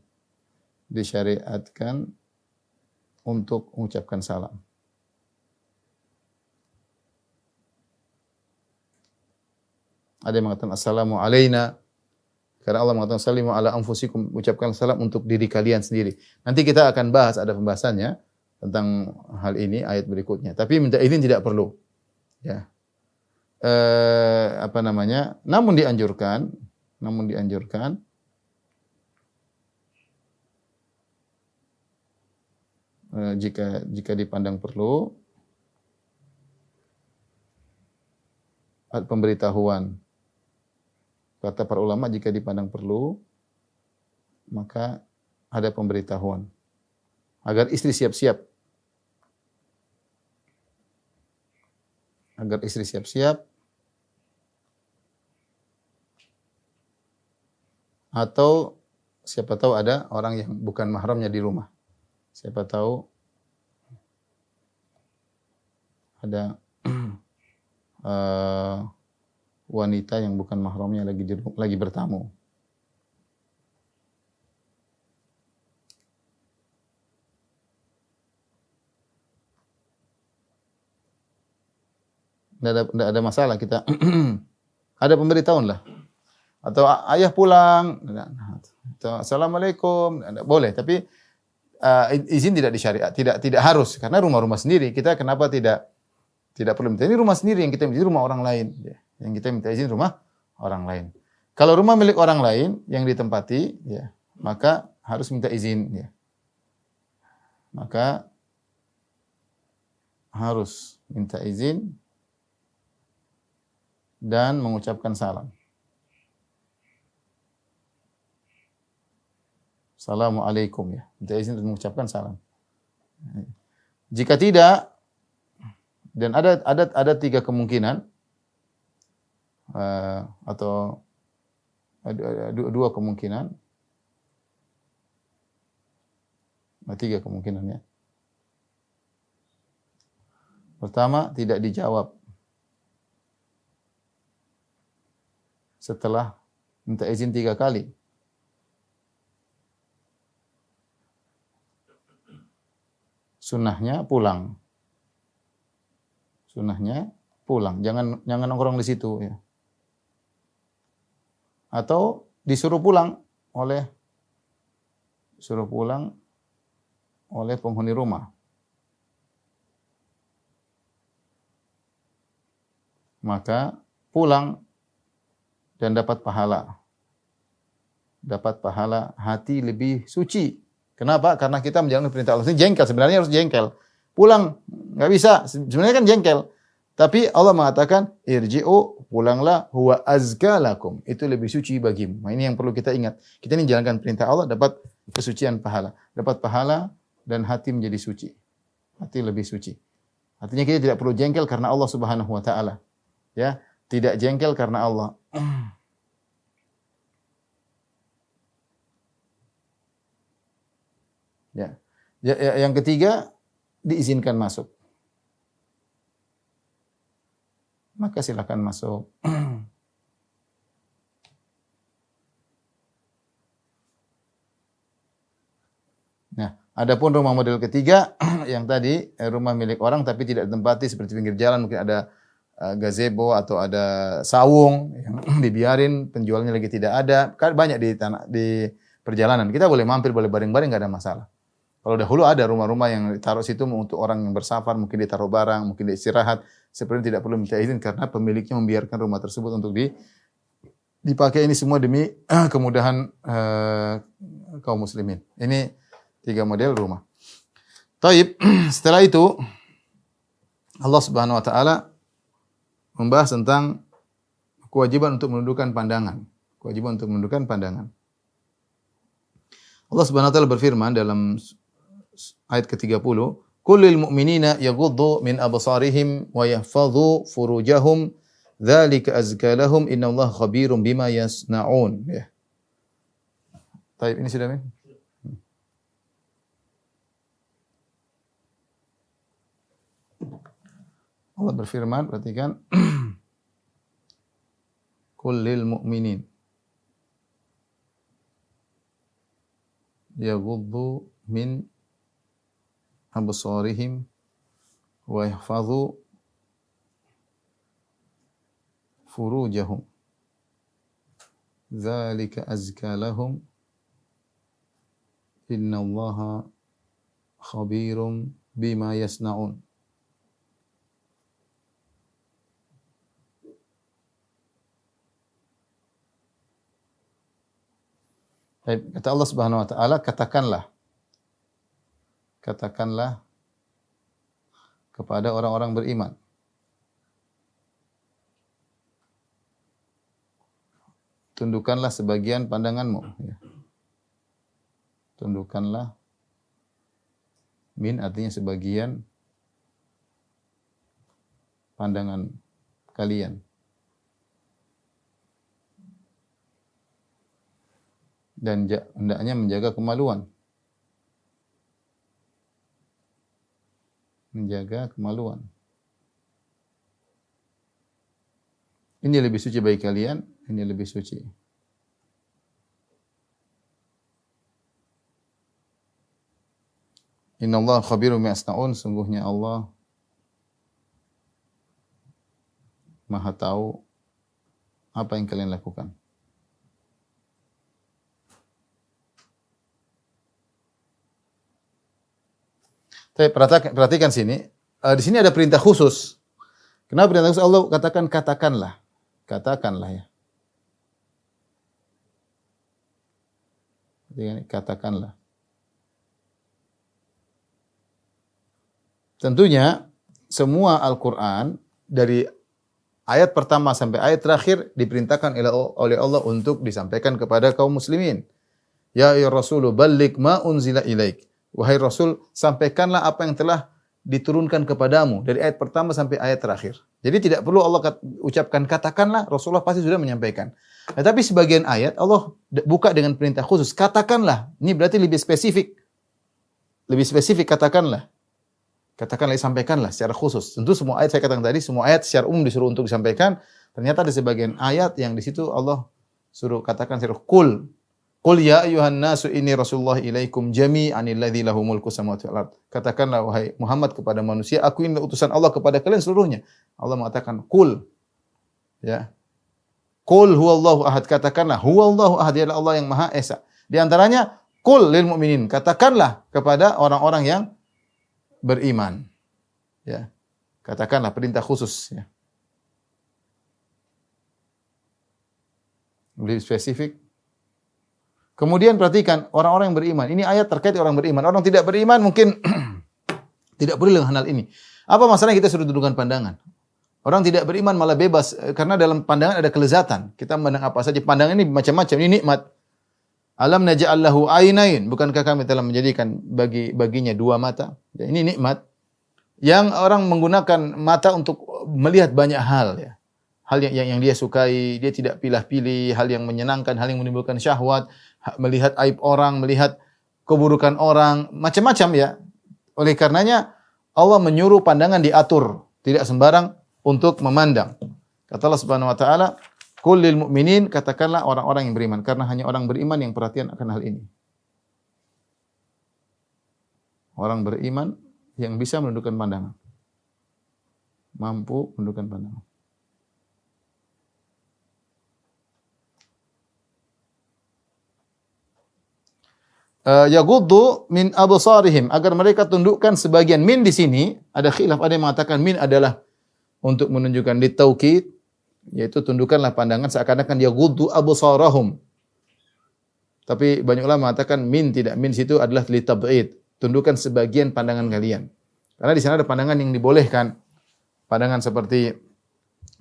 Disyariatkan untuk mengucapkan salam. Ada yang mengatakan assalamu alaina, karena Allah mengatakan sallimu ala anfusikum, ucapkan salam untuk diri kalian sendiri. Nanti kita akan bahas, ada pembahasannya tentang hal ini ayat berikutnya. Tapi minta izin tidak perlu. Ya. Namun dianjurkan jika dipandang perlu pemberitahuan. Kata para ulama, jika dipandang perlu maka ada pemberitahuan agar istri siap-siap. agar istri siap-siap, atau siapa tahu ada orang yang bukan mahramnya di rumah. Siapa tahu ada eh, wanita yang bukan mahramnya lagi bertamu. Tidak ada masalah kita. Ada pemberitahuan lah. Atau ayah pulang, atau assalamualaikum, boleh. Tapi izin tidak disyariat, tidak harus. Karena rumah-rumah sendiri, kita kenapa tidak perlu minta? Ini rumah sendiri yang kita minta, rumah orang lain. Yang kita minta izin rumah orang lain. Kalau rumah milik orang lain yang ditempati, ya, maka harus minta izin. Ya. Maka harus minta izin dan mengucapkan salam. Assalamualaikum, ya. Minta izin dan mengucapkan salam. Jika tidak, dan ada 3 kemungkinan, atau ada 2 kemungkinan, 3 kemungkinan, ya. Pertama, tidak dijawab setelah minta izin 3 kali. Sunnahnya pulang. Sunnahnya pulang. Jangan nongkrong di situ, ya. Atau disuruh pulang oleh penghuni rumah. Maka pulang dan dapat pahala. Dapat pahala, hati lebih suci. Kenapa? Karena kita menjalankan perintah Allah. Ini jengkel, sebenarnya harus jengkel. Pulang, nggak bisa. Sebenarnya kan jengkel. Tapi Allah mengatakan, irji'u, pulanglah, huwa azka lakum. Itu lebih suci bagimu. Nah, ini yang perlu kita ingat. Kita ini jalankan perintah Allah, dapat kesucian pahala. Dapat pahala dan hati menjadi suci. Hati lebih suci. Artinya kita tidak perlu jengkel karena Allah Subhanahu wa taala. Ya, tidak jengkel karena Allah. Ya. Yang ketiga, diizinkan masuk. Maka silakan masuk. Nah, adapun rumah model ketiga yang tadi rumah milik orang tapi tidak ditempati seperti pinggir jalan, mungkin ada gazebo atau ada sawung yang dibiarin, penjualnya lagi tidak ada. Kan banyak di perjalanan. Kita boleh mampir, boleh baring-baring, enggak ada masalah. Kalau dahulu ada rumah-rumah yang ditaruh situ untuk orang yang bersafar, mungkin ditaruh barang, mungkin diistirahat, sebenarnya tidak perlu minta izin karena pemiliknya membiarkan rumah tersebut untuk dipakai. Ini semua demi kemudahan kaum muslimin. Ini 3 model rumah. Taib, setelah itu Allah Subhanahu wa taala membahas tentang kewajiban untuk menundukkan pandangan. Kewajiban untuk menundukkan pandangan. Allah Subhanahu wa taala berfirman dalam ayat ke-30, "Kullil mu'minina yaghuddu min absarihim wa yahfadhu furujahum, dzalika azka lahum, innallaha khabirum bima yasnaun." Ya. Baik, ini sudah, Min? Allah berfirman, perhatikan, kullil mu'minin yaghuddu min absarihim wa yahfadhu furujahum, dzalika azka lahum, innallaha khabirum bima yasnaun. Kata Allah Subhanahu wa taala, katakanlah kepada orang-orang beriman, tundukkanlah sebagian pandanganmu. Ya. Tundukkanlah, min artinya sebagian pandangan kalian. Dan hendaknya menjaga kemaluan. Menjaga kemaluan. Ini lebih suci bagi kalian, ini lebih suci. Innallaha khabirum bima yasnaun, sungguhnya Allah Maha tahu apa yang kalian lakukan. Tapi perhatikan sini, di sini ada perintah khusus. Kenapa perintah khusus? Allah katakan katakanlah. Katakanlah ya. Katakanlah. Tentunya semua Al-Quran dari ayat pertama sampai ayat terakhir diperintahkan oleh Allah untuk disampaikan kepada kaum muslimin. Ya ayyuhar rasulu balligh ma unzila ilaik. Wahai Rasul, sampaikanlah apa yang telah diturunkan kepadamu dari ayat pertama sampai ayat terakhir. Jadi tidak perlu Allah ucapkan katakanlah, Rasulullah pasti sudah menyampaikan. Tetapi sebagian ayat Allah buka dengan perintah khusus, katakanlah. Ini berarti lebih spesifik. Lebih spesifik katakanlah. Katakanlah, sampaikanlah secara khusus. Tentu semua ayat saya katakan tadi, semua ayat secara umum disuruh untuk disampaikan. Ternyata ada sebagian ayat yang di situ Allah suruh katakan secara kul. Qul ya ayyuhan nasu inni rasulullah ilaikum jami'an alladzi lahu mulku samawati wal ard. Katakanlah wahai Muhammad kepada manusia, aku ini utusan Allah kepada kalian seluruhnya. Allah mengatakan qul. Ya. Qul huwallahu ahad, katakanlah huwallahu ahad, dialah Allah yang Maha Esa. Di antaranya qul lil mu'minin, katakanlah kepada orang-orang yang beriman. Ya. Katakanlah perintah khusus ya. Lebih spesifik. Kemudian perhatikan orang-orang yang beriman. Ini ayat terkait orang beriman. Orang tidak beriman mungkin tidak peduli dengan hal ini. Apa masalahnya kita suruh dudukan pandangan? Orang tidak beriman malah bebas karena dalam pandangan ada kelezatan. Kita memandang apa saja. Pandangan ini macam-macam. Ini nikmat. Alam naj'al lahu ainain. Bukankah kami telah menjadikan baginya dua mata? Ya, ini nikmat. Yang orang menggunakan mata untuk melihat banyak hal ya. Hal yang dia sukai, dia tidak pilih-pilih, hal yang menyenangkan, hal yang menimbulkan syahwat, melihat aib orang, melihat keburukan orang, macam-macam ya. Oleh karenanya Allah menyuruh pandangan diatur, tidak sembarang untuk memandang. Kata Allah Subhanahu wa taala, "Qul lil mu'minin," katakanlah orang-orang yang beriman, karena hanya orang beriman yang perhatian akan hal ini. Orang beriman yang bisa menundukkan pandangan. Mampu menundukkan pandangan. Yaghuddu min absarihim, agar mereka tundukkan sebagian. Min di sini ada khilaf, ada yang mengatakan min adalah untuk menunjukkan litaukid, yaitu tundukkanlah pandangan seakan-akan yaghuddu absarahum. Tapi banyak ulama mengatakan min tidak, min situ adalah litab'id, tundukkan sebagian pandangan kalian. Karena di sana ada pandangan yang dibolehkan. Pandangan seperti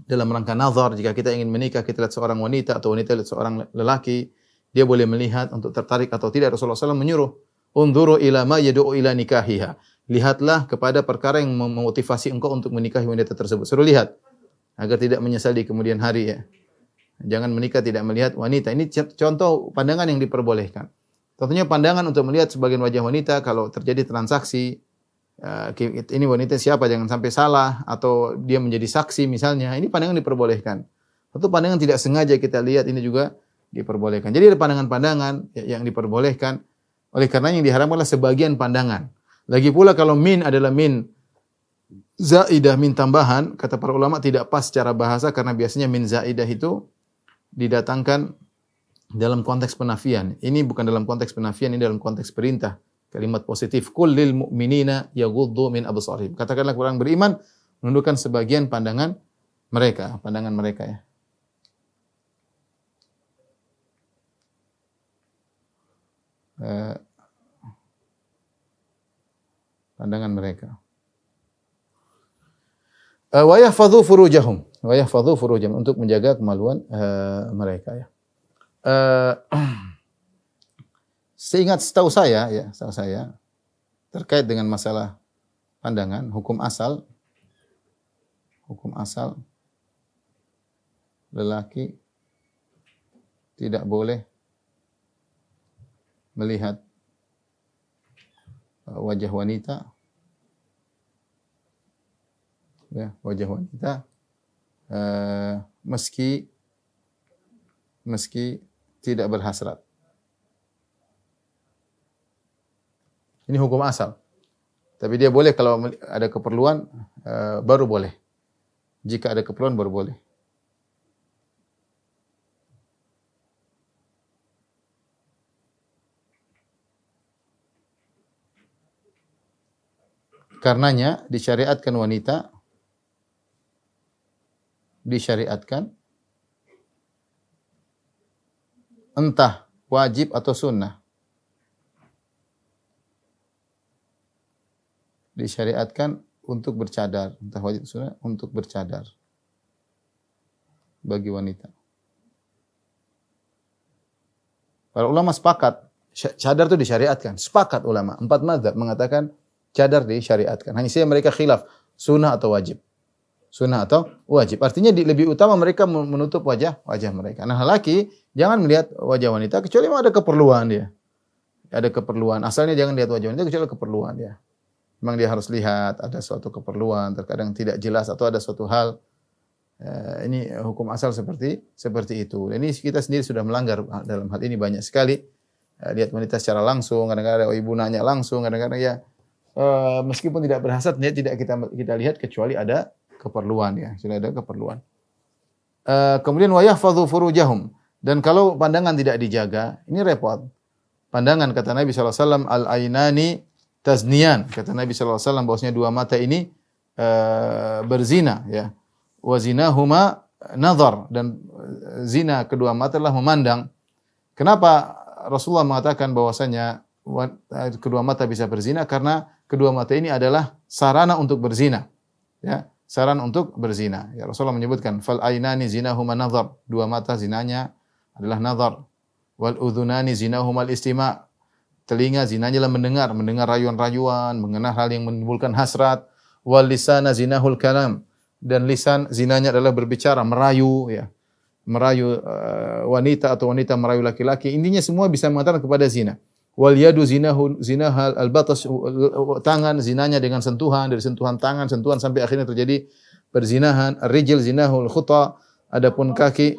dalam rangka nazar, jika kita ingin menikah, kita lihat seorang wanita atau wanita lihat seorang lelaki, dia boleh melihat untuk tertarik atau tidak. Rasulullah SAW menyuruh, "Unzuru ila ma yad'u ila nikahiha." Lihatlah kepada perkara yang memotivasi engkau untuk menikahi wanita tersebut. Suruh lihat agar tidak menyesal di kemudian hari ya. Jangan menikah tidak melihat wanita. Ini contoh pandangan yang diperbolehkan. Tentunya pandangan untuk melihat sebagian wajah wanita kalau terjadi transaksi, ini wanita siapa, jangan sampai salah, atau dia menjadi saksi misalnya. Ini pandangan diperbolehkan. Tentu pandangan tidak sengaja kita lihat ini juga diperbolehkan. Jadi ada pandangan-pandangan yang diperbolehkan. Oleh karena yang diharamkanlah sebagian pandangan. Lagi pula kalau min adalah min zaidah, min tambahan, kata para ulama tidak pas secara bahasa karena biasanya min zaidah itu didatangkan dalam konteks penafian. Ini bukan dalam konteks penafian, ini dalam konteks perintah. Kalimat positif. Qul lil mu'minina yaghuddu min absarihim. Katakanlah kepada orang beriman menundukkan sebagian pandangan mereka ya. Pandangan mereka. Wa yahfadhu furujahum, untuk menjaga kemaluan mereka ya. Setahu saya terkait dengan masalah pandangan, hukum asal hukum asal lelaki tidak boleh melihat wajah wanita, ya, wajah wanita meski tidak berhasrat. Ini hukum asal. Tapi dia boleh kalau ada keperluan baru boleh. Jika ada keperluan baru boleh. Karenanya disyariatkan wanita entah wajib atau sunnah. Disyariatkan untuk bercadar, entah wajib atau sunnah, untuk bercadar bagi wanita. Para ulama sepakat, cadar itu disyariatkan. Sepakat ulama, 4 mazhab mengatakan cadar disyariatkan. Hanya saja mereka khilaf, sunnah atau wajib. Sunnah atau wajib. Artinya lebih utama mereka menutup wajah mereka. Nah, laki jangan melihat wajah wanita kecuali memang ada keperluan dia. Ada keperluan. Asalnya jangan lihat wajah wanita kecuali keperluan dia. Memang dia harus lihat ada suatu keperluan, terkadang tidak jelas atau ada suatu hal. Ini hukum asal seperti itu. Ini kita sendiri sudah melanggar dalam hal ini banyak sekali. Lihat wanita secara langsung, kadang-kadang ibu nanya langsung, kadang-kadang ya meskipun tidak berhasrat, tidak kita lihat kecuali ada keperluan ya, sudah ada keperluan. Kemudian wa yahfazu furujahum, dan kalau pandangan tidak dijaga, ini repot. Pandangan kata Nabi sallallahu alaihi wasallam al-ainani tazniyan, kata Nabi sallallahu alaihi wasallam bahwasanya dua mata ini berzina ya. Wa zinahuma nazar, dan zina kedua mata adalah memandang. Kenapa Rasulullah mengatakan bahwasanya kedua mata bisa berzina? Karena kedua mata ini adalah sarana untuk berzina. Ya, sarana untuk berzina. Ya, Rasulullah menyebutkan fal ainani zinahuma nazar, dua mata zinanya adalah nazar. Wal udhunani zinahuma al-istima', telinga zinanya adalah mendengar rayuan-rayuan, mengenal hal yang menimbulkan hasrat. Wal lisana zinahul kalam, dan lisan zinanya adalah berbicara, merayu ya. Merayu wanita atau wanita merayu laki-laki. Intinya semua bisa mengatakan kepada zina. Wal yadu zinahal al-batas, tangan zinanya dengan sentuhan, dari sentuhan tangan, sentuhan sampai akhirnya terjadi perzinahan. Ar-rijl zinahul khuta, adapun kaki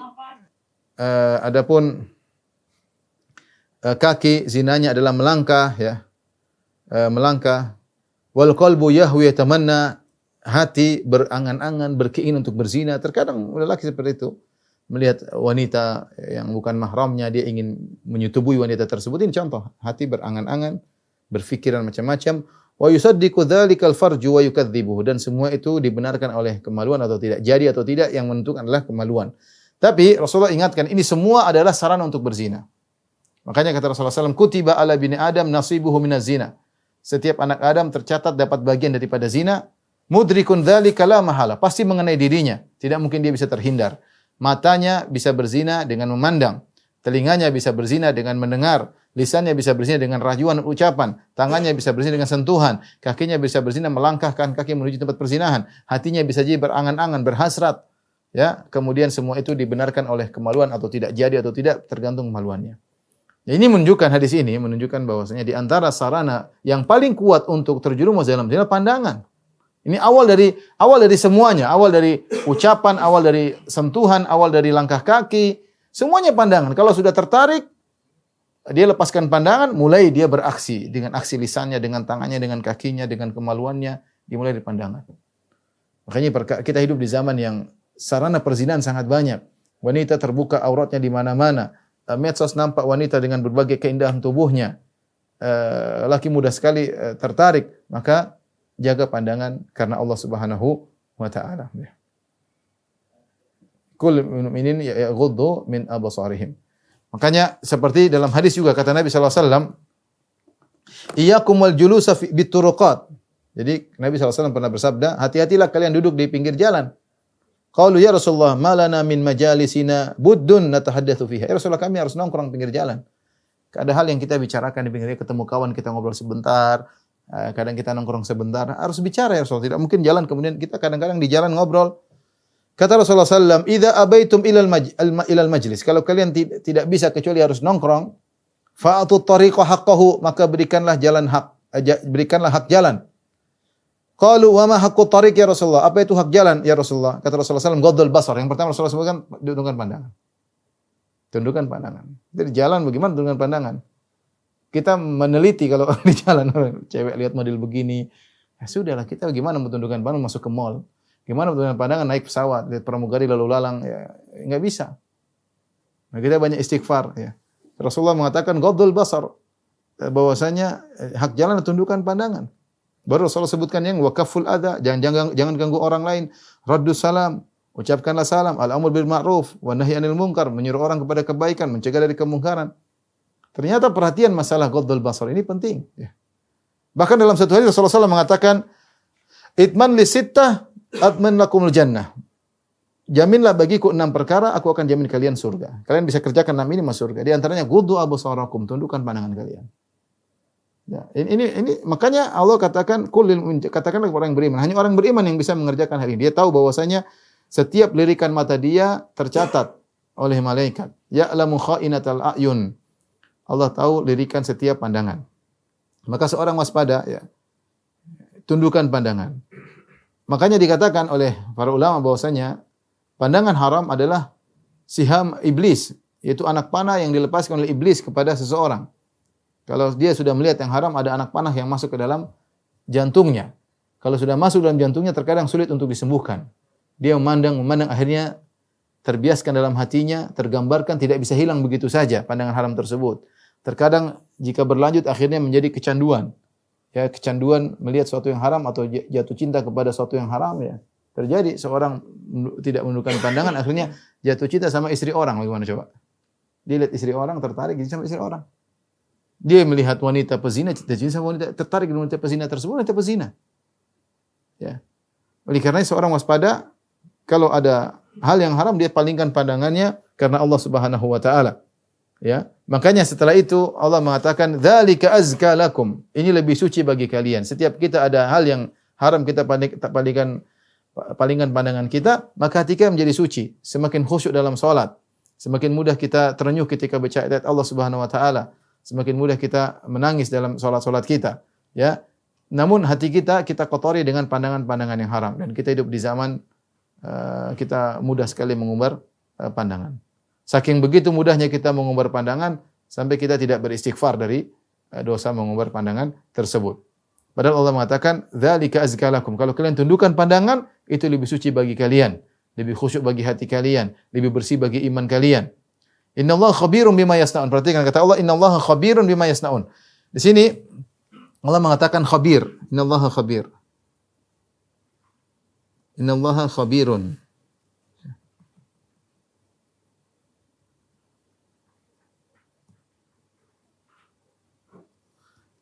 kaki zinanya adalah melangkah ya. Melangkah. Wal qalbu yahwi yatamanna, hati berangan-angan, berkeinginan untuk berzina. Terkadang lelaki seperti itu, melihat wanita yang bukan mahramnya, dia ingin menyetubui wanita tersebut. Ini contoh, hati berangan-angan, berfikiran macam-macam. Wa yusaddiqu dzalikal farju wa yukadzibuhu, dan semua itu dibenarkan oleh kemaluan atau tidak, jadi atau tidak, yang menentukan adalah kemaluan. Tapi Rasulullah ingatkan, ini semua adalah sarana untuk berzina. Makanya kata Rasulullah SAW, kutiba ala bini Adam nasibuhu minaz zina. Setiap anak Adam tercatat dapat bagian daripada zina. Mudrikun dzalika la mahala, pasti mengenai dirinya, tidak mungkin dia bisa terhindar. Matanya bisa berzina dengan memandang, telinganya bisa berzina dengan mendengar, lisannya bisa berzina dengan rayuan ucapan, tangannya bisa berzina dengan sentuhan, kakinya bisa berzina melangkahkan kaki menuju tempat perzinahan, hatinya bisa jadi berangan-angan, berhasrat. Ya, kemudian semua itu dibenarkan oleh kemaluan atau tidak, jadi atau tidak tergantung kemaluannya. Ya, ini menunjukkan, hadis ini menunjukkan bahwasanya di antara sarana yang paling kuat untuk terjerumus dalam zina pandangan. Ini awal dari semuanya, awal dari ucapan, awal dari sentuhan, awal dari langkah kaki, semuanya pandangan. Kalau sudah tertarik, dia lepaskan pandangan, mulai dia beraksi dengan aksi lisannya, dengan tangannya, dengan kakinya, dengan kemaluannya, dimulai dari pandangan. Makanya kita hidup di zaman yang sarana perzinahan sangat banyak. Wanita terbuka auratnya di mana-mana. Medsos nampak wanita dengan berbagai keindahan tubuhnya. Laki mudah sekali tertarik, maka jaga pandangan karena Allah Subhanahu wa taala. Kul mu'minin yaghuddu min absarihim. Makanya seperti dalam hadis juga kata Nabi sallallahu alaihi wasallam, iyyakum wal julusa bituruqat. Jadi Nabi sallallahu alaihi wasallam pernah bersabda, hati-hatilah kalian duduk di pinggir jalan. Qalu ya Rasulullah, ma lana min majalisina buddun natahaddatsu fiha. Ya Rasulullah, kami harus nongkrong pinggir jalan. Ada hal yang kita bicarakan di pinggir, ketemu kawan kita ngobrol sebentar, kadang kita nongkrong sebentar, harus bicara ya Rasulullah. Tidak mungkin jalan kemudian kita kadang-kadang di jalan ngobrol. Kata Rasulullah SAW, "Idza abaitum ilal majlis." Kalau kalian tidak bisa kecuali harus nongkrong, fa'atu tariqa haqqahu, maka berikanlah hak jalan. Qalu wa ma haqqut tariq ya Rasulullah? Apa itu hak jalan ya Rasulullah? Kata Rasulullah SAW, ghaddul basar. Yang pertama Rasulullah sebutkan tundukkan pandangan. Tundukkan pandangan. Jadi jalan bagaimana tundukkan pandangan? Kita meneliti kalau di jalan cewek lihat model begini, ya sudahlah kita gimana mentundukkan pandangan masuk ke mall. Gimana mentundukkan pandangan naik pesawat, lihat pramugari lalu lalang, ya enggak bisa. Nah, kita banyak istighfar ya. Rasulullah mengatakan ghaddul basar, bahwasanya hak jalan tundukkan pandangan. Baru Rasulullah sebutkan yang wakaful adza, jangan ganggu orang lain, raddus salam, ucapkanlah salam, al-amr bil ma'ruf wa nahy anil munkar, menyuruh orang kepada kebaikan, mencegah dari kemungkaran. Ternyata perhatian masalah ghaddul basar ini penting ya. Bahkan dalam satu hadis Rasulullah SAW mengatakan, "Itman li sittah atman lakumul jannah." Jaminlah bagiku 6 perkara, aku akan jamin kalian surga. Kalian bisa kerjakan 6 ini masuk surga. Di antaranya ghuddu absarakum, tundukkan pandangan kalian. Ya, ini makanya Allah katakan katakanlah kepada orang beriman. Hanya orang beriman yang bisa mengerjakan hal ini. Dia tahu bahwasanya setiap lirikan mata dia tercatat oleh malaikat. Ya'lamu kha'inatal a'yun. Allah tahu lirikan setiap pandangan. Maka seorang waspada ya. Tundukkan pandangan. Makanya dikatakan oleh para ulama bahwasanya pandangan haram adalah siham iblis, yaitu anak panah yang dilepaskan oleh iblis kepada seseorang. Kalau dia sudah melihat yang haram, ada anak panah yang masuk ke dalam jantungnya. Kalau sudah masuk dalam jantungnya, terkadang sulit untuk disembuhkan. Dia memandang akhirnya terbiaskan dalam hatinya, tergambarkan, tidak bisa hilang begitu saja pandangan haram tersebut. Terkadang jika berlanjut akhirnya menjadi kecanduan. Ya, kecanduan melihat sesuatu yang haram atau jatuh cinta kepada sesuatu yang haram ya. Terjadi seorang tidak menundukkan pandangan akhirnya jatuh cinta sama istri orang. Bagaimana coba? Dia lihat istri orang, tertarik sama istri orang. Dia melihat wanita pezina, cinta sama wanita, tertarik dengan wanita pezina tersebut, wanita pezina. Ya. Oleh karena seorang waspada, kalau ada hal yang haram dia palingkan pandangannya karena Allah Subhanahu wa taala. Ya. Makanya setelah itu Allah mengatakan dzalika azka lakum. Ini lebih suci bagi kalian. Setiap kita ada hal yang haram kita palingkan pandangan kita, maka hati kita menjadi suci. Semakin khusyuk dalam salat, semakin mudah kita terenyuh ketika baca ayat Allah Subhanahu wa taala. Semakin mudah kita menangis dalam salat-salat kita, ya. Namun hati kita kotori dengan pandangan-pandangan yang haram dan kita hidup di zaman kita mudah sekali mengumbar pandangan. Saking begitu mudahnya kita mengumbar pandangan sampai kita tidak beristighfar dari dosa mengumbar pandangan tersebut. Padahal Allah mengatakan dzalika azka lakum. Kalau kalian tundukkan pandangan, itu lebih suci bagi kalian, lebih khusyuk bagi hati kalian, lebih bersih bagi iman kalian. Innallaha khabirun bima yasnaun. Perhatikan kata Allah, innallaha khabirun bima yasnaun. Di sini Allah mengatakan khabir. Innallaha khabir. Innallaha khabirun.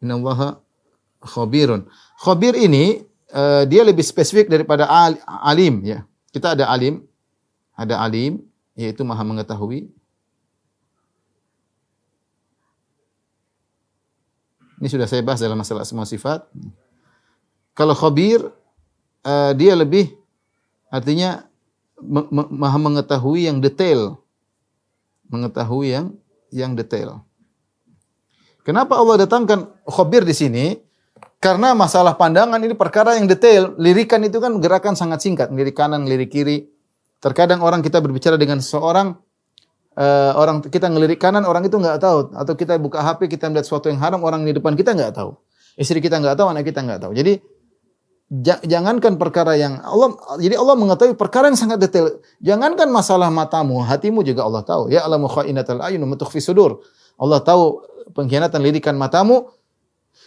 Innallaha khabirun. Khabir ini dia lebih spesifik daripada alim ya. Kita ada alim yaitu maha mengetahui. Ini sudah saya bahas dalam masalah semua sifat. Kalau khabir dia lebih artinya maha mengetahui yang detail. Mengetahui yang detail. Kenapa Allah datangkan khabir di sini? Karena masalah pandangan ini perkara yang detail. Lirikan itu kan gerakan sangat singkat, lirik kanan, lirik kiri. Terkadang orang kita berbicara dengan seseorang, orang kita ngelirik kanan, orang itu enggak tahu. Atau kita buka HP, kita melihat sesuatu yang haram, orang di depan kita enggak tahu. Istri kita enggak tahu, anak kita enggak tahu. Jadi jangankan perkara yang Allah mengetahui perkara yang sangat detail. Jangankan masalah matamu, hatimu juga Allah tahu. Ya alamu kha'inatal a'yun wa ma tukhfi sudur. Allah tahu pengkhianatan lirikan matamu.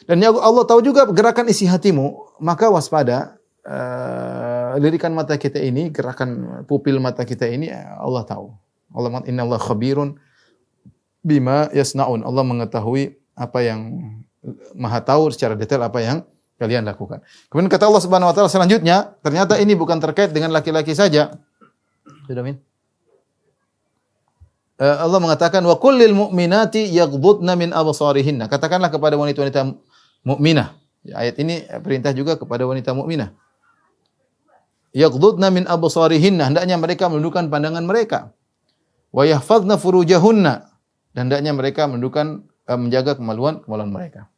Dan Allah tahu juga gerakan isi hatimu, maka waspada. Lirikan mata kita ini, gerakan pupil mata kita ini, Allah tahu. Allah innallaha khabirun bima yasnaun. Allah mengetahui apa yang maha tahu secara detail apa yang kalian lakukan. Kemudian kata Allah Subhanahu wa taala selanjutnya, ternyata ini bukan terkait dengan laki-laki saja. Sudah min? Allah mengatakan wa kullil mu'minati yaghdudna min absarihinna. Katakanlah kepada wanita-wanita mukminah Ya, ayat ini perintah juga kepada wanita mukminah. Yaghdudna min absarihinna, hendaknya mereka menundukkan pandangan mereka. Wa yahfazna furujahunna, dan hendaknya mereka menundukkan menjaga kemaluan mereka.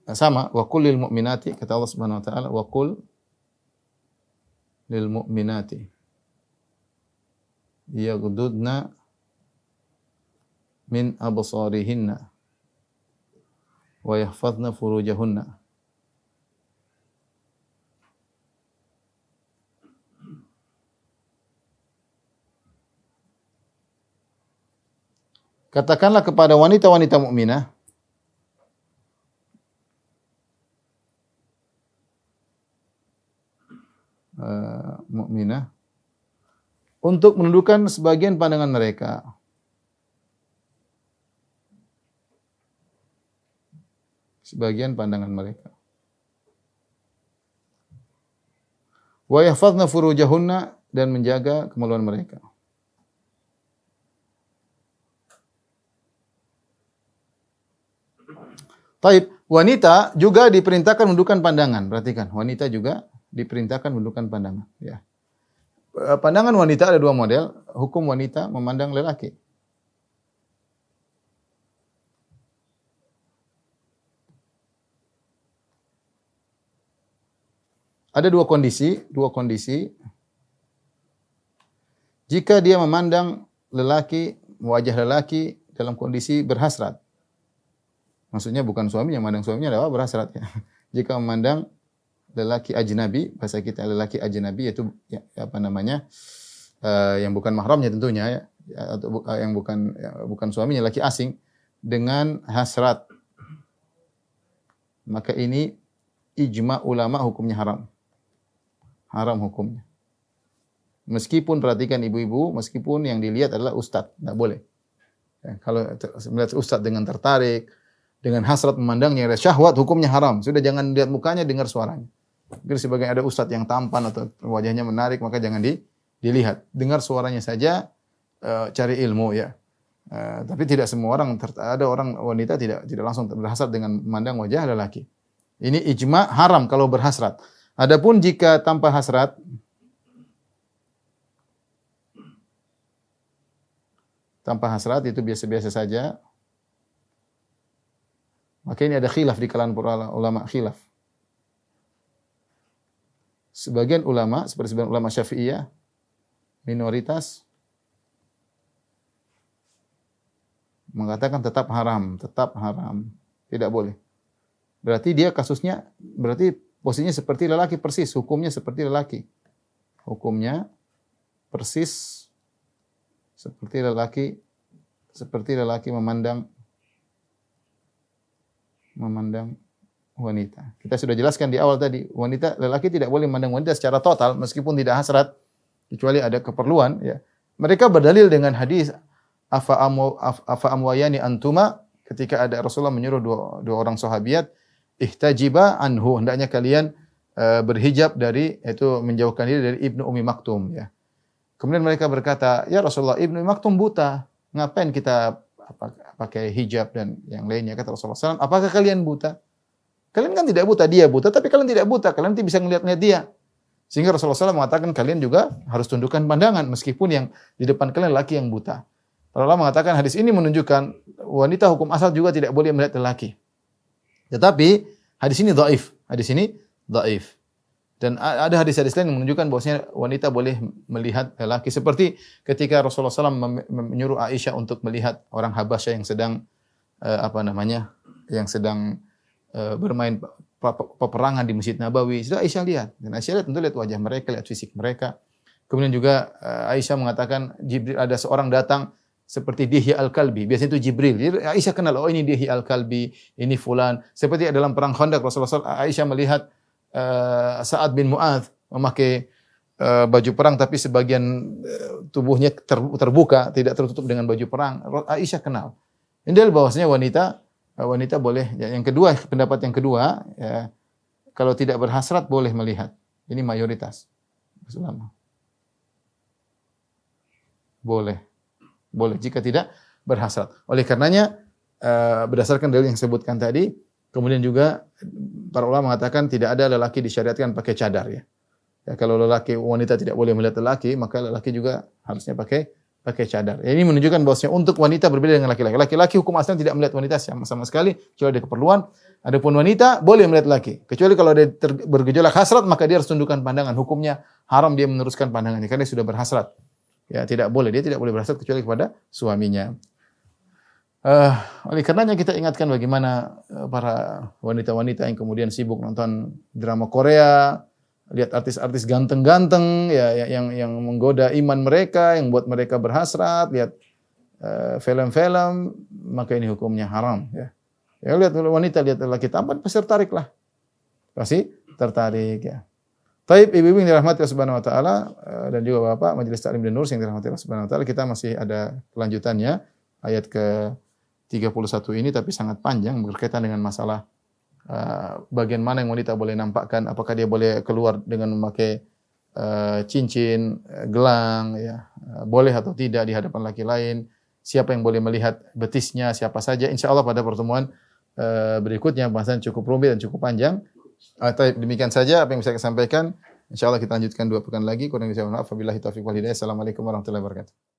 Nah, sama wa qul lil mu'minati, kata Allah Subhanahu wa taala, wa qul lil mu'minati yaghdudna min absarihinna wa yahfazna furujahunna. Katakanlah kepada wanita-wanita mukminah untuk menundukkan sebagian pandangan mereka. Sebagian pandangan mereka. Wa yahfazna furujahunna, dan menjaga kemaluan mereka. Taib, wanita juga diperintahkan menundukkan pandangan. Perhatikan, wanita juga diperintahkan menundukkan pandangan. Ya. Pandangan wanita ada dua model. Hukum wanita memandang lelaki. Ada dua kondisi. Jika dia memandang lelaki, wajah lelaki dalam kondisi berhasrat. Maksudnya bukan suaminya, memandang suaminya adalah berhasrat. Ya. Jika memandang lelaki ajnabi, bahasa kita lelaki ajnabi yaitu yang bukan mahramnya tentunya ya, atau yang bukan suaminya, lelaki asing dengan hasrat. Maka ini ijma ulama hukumnya haram. Haram hukumnya. Meskipun perhatikan ibu-ibu, meskipun yang dilihat adalah ustadz, enggak boleh. Ya, kalau melihat ustadz dengan tertarik, dengan hasrat memandangnya, ada syahwat, hukumnya haram. Sudah jangan lihat mukanya, dengar suaranya. Mungkin sebagian ada ustadz yang tampan atau wajahnya menarik, maka jangan dilihat. Dengar suaranya saja, cari ilmu ya. Tapi tidak semua orang, ada orang wanita tidak langsung berhasrat dengan memandang wajah lelaki. Ini ijma haram kalau berhasrat. Adapun jika tanpa hasrat, itu biasa-biasa saja. Maka ini ada khilaf di kalangan para ulama, khilaf. Sebagian ulama, seperti sebagian ulama Syafi'iyah, minoritas, mengatakan tetap haram. Tidak boleh. Berarti dia kasusnya, berarti posisinya seperti lelaki persis, hukumnya seperti lelaki. Hukumnya persis seperti lelaki memandang wanita. Kita sudah jelaskan di awal tadi, lelaki tidak boleh memandang wanita secara total meskipun tidak hasrat, kecuali ada keperluan ya. Mereka berdalil dengan hadis afa amwayani antuma, ketika ada Rasulullah menyuruh dua orang sahabiat, ihtajiba anhu, hendaknya kalian berhijab dari, itu menjauhkan diri dari Ibnu Ummi Maktum ya. Kemudian mereka berkata, ya Rasulullah, Ibnu Ummi Maktum buta, ngapain kita pakai hijab dan yang lainnya? Kata Rasulullah SAW, apakah kalian buta? Kalian kan tidak buta, dia buta, tapi kalian tidak buta, kalian bisa ngelihat dia. Sehingga Rasulullah SAW mengatakan kalian juga harus tundukkan pandangan meskipun yang di depan kalian laki yang buta. Allah mengatakan hadis ini menunjukkan wanita hukum asal juga tidak boleh melihat lelaki. Tetapi hadis ini dhaif. Dan ada hadis-hadis lain yang menunjukkan bahwasanya wanita boleh melihat lelaki, seperti ketika Rasulullah SAW menyuruh Aisyah untuk melihat orang Habasyah yang sedang bermain peperangan di Masjid Nabawi. Sudah Aisyah lihat. Dan Aisyah tentu lihat wajah mereka, lihat fisik mereka. Kemudian juga Aisyah mengatakan Jibril, ada seorang datang seperti Dihya al-Kalbi. Biasanya itu Jibril. Jadi Aisyah kenal, oh ini Dihya al-Kalbi, ini fulan. Seperti dalam perang Khandaq, Rasulullah SAW, Aisyah melihat Sa'ad bin Mu'adz memakai baju perang tapi sebagian tubuhnya terbuka, tidak tertutup dengan baju perang. Aisyah kenal. Ini adalah bahwasanya wanita boleh. Ya, yang kedua, pendapat yang kedua, ya, kalau tidak berhasrat boleh melihat. Ini mayoritas ulama. Boleh. Jika tidak berhasrat. Oleh karenanya berdasarkan dalil yang disebutkan tadi, kemudian juga para ulama mengatakan tidak ada lelaki disyariatkan pakai cadar ya. Ya, kalau wanita tidak boleh melihat lelaki, maka lelaki juga harusnya pakai cadar. Ya, ini menunjukkan bahwasanya untuk wanita berbeda dengan laki-laki. Laki-laki hukum asalnya tidak melihat wanita sama sekali kecuali ada keperluan. Adapun wanita boleh melihat laki. Kecuali kalau dia bergejolak hasrat, maka dia harus tundukkan pandangan. Hukumnya haram dia meneruskan pandangannya karena dia sudah berhasrat. Ya, tidak boleh, dia tidak boleh berhasrat kecuali kepada suaminya. Oleh karenanya kita ingatkan bagaimana para wanita-wanita yang kemudian sibuk nonton drama Korea, lihat artis-artis ganteng-ganteng ya yang menggoda iman mereka, yang buat mereka berhasrat, lihat film-film, maka ini hukumnya haram ya. Ya lihat wanita, lihat lelaki tampan pasti tertarik lah. Pasti tertarik ya. Taib ibu-ibu yang dirahmati Allah Subhanahu wa taala dan juga Bapak Majelis Taklim dan Nur yang dirahmati Allah Subhanahu wa taala, kita masih ada kelanjutannya ayat ke 31 ini tapi sangat panjang berkaitan dengan masalah bagian mana yang wanita boleh nampakkan, apakah dia boleh keluar dengan memakai cincin, gelang ya, boleh atau tidak di hadapan laki lain, siapa yang boleh melihat betisnya, siapa saja. Insyaallah pada pertemuan berikutnya bahasan cukup rumit dan cukup panjang. Demikian saja apa yang bisa saya sampaikan. Insyaallah kita lanjutkan 2 pekan lagi. Kurang lebih mohon maaf. Wabillahi taufiq wal hidayah. Assalamualaikum warahmatullahi wabarakatuh.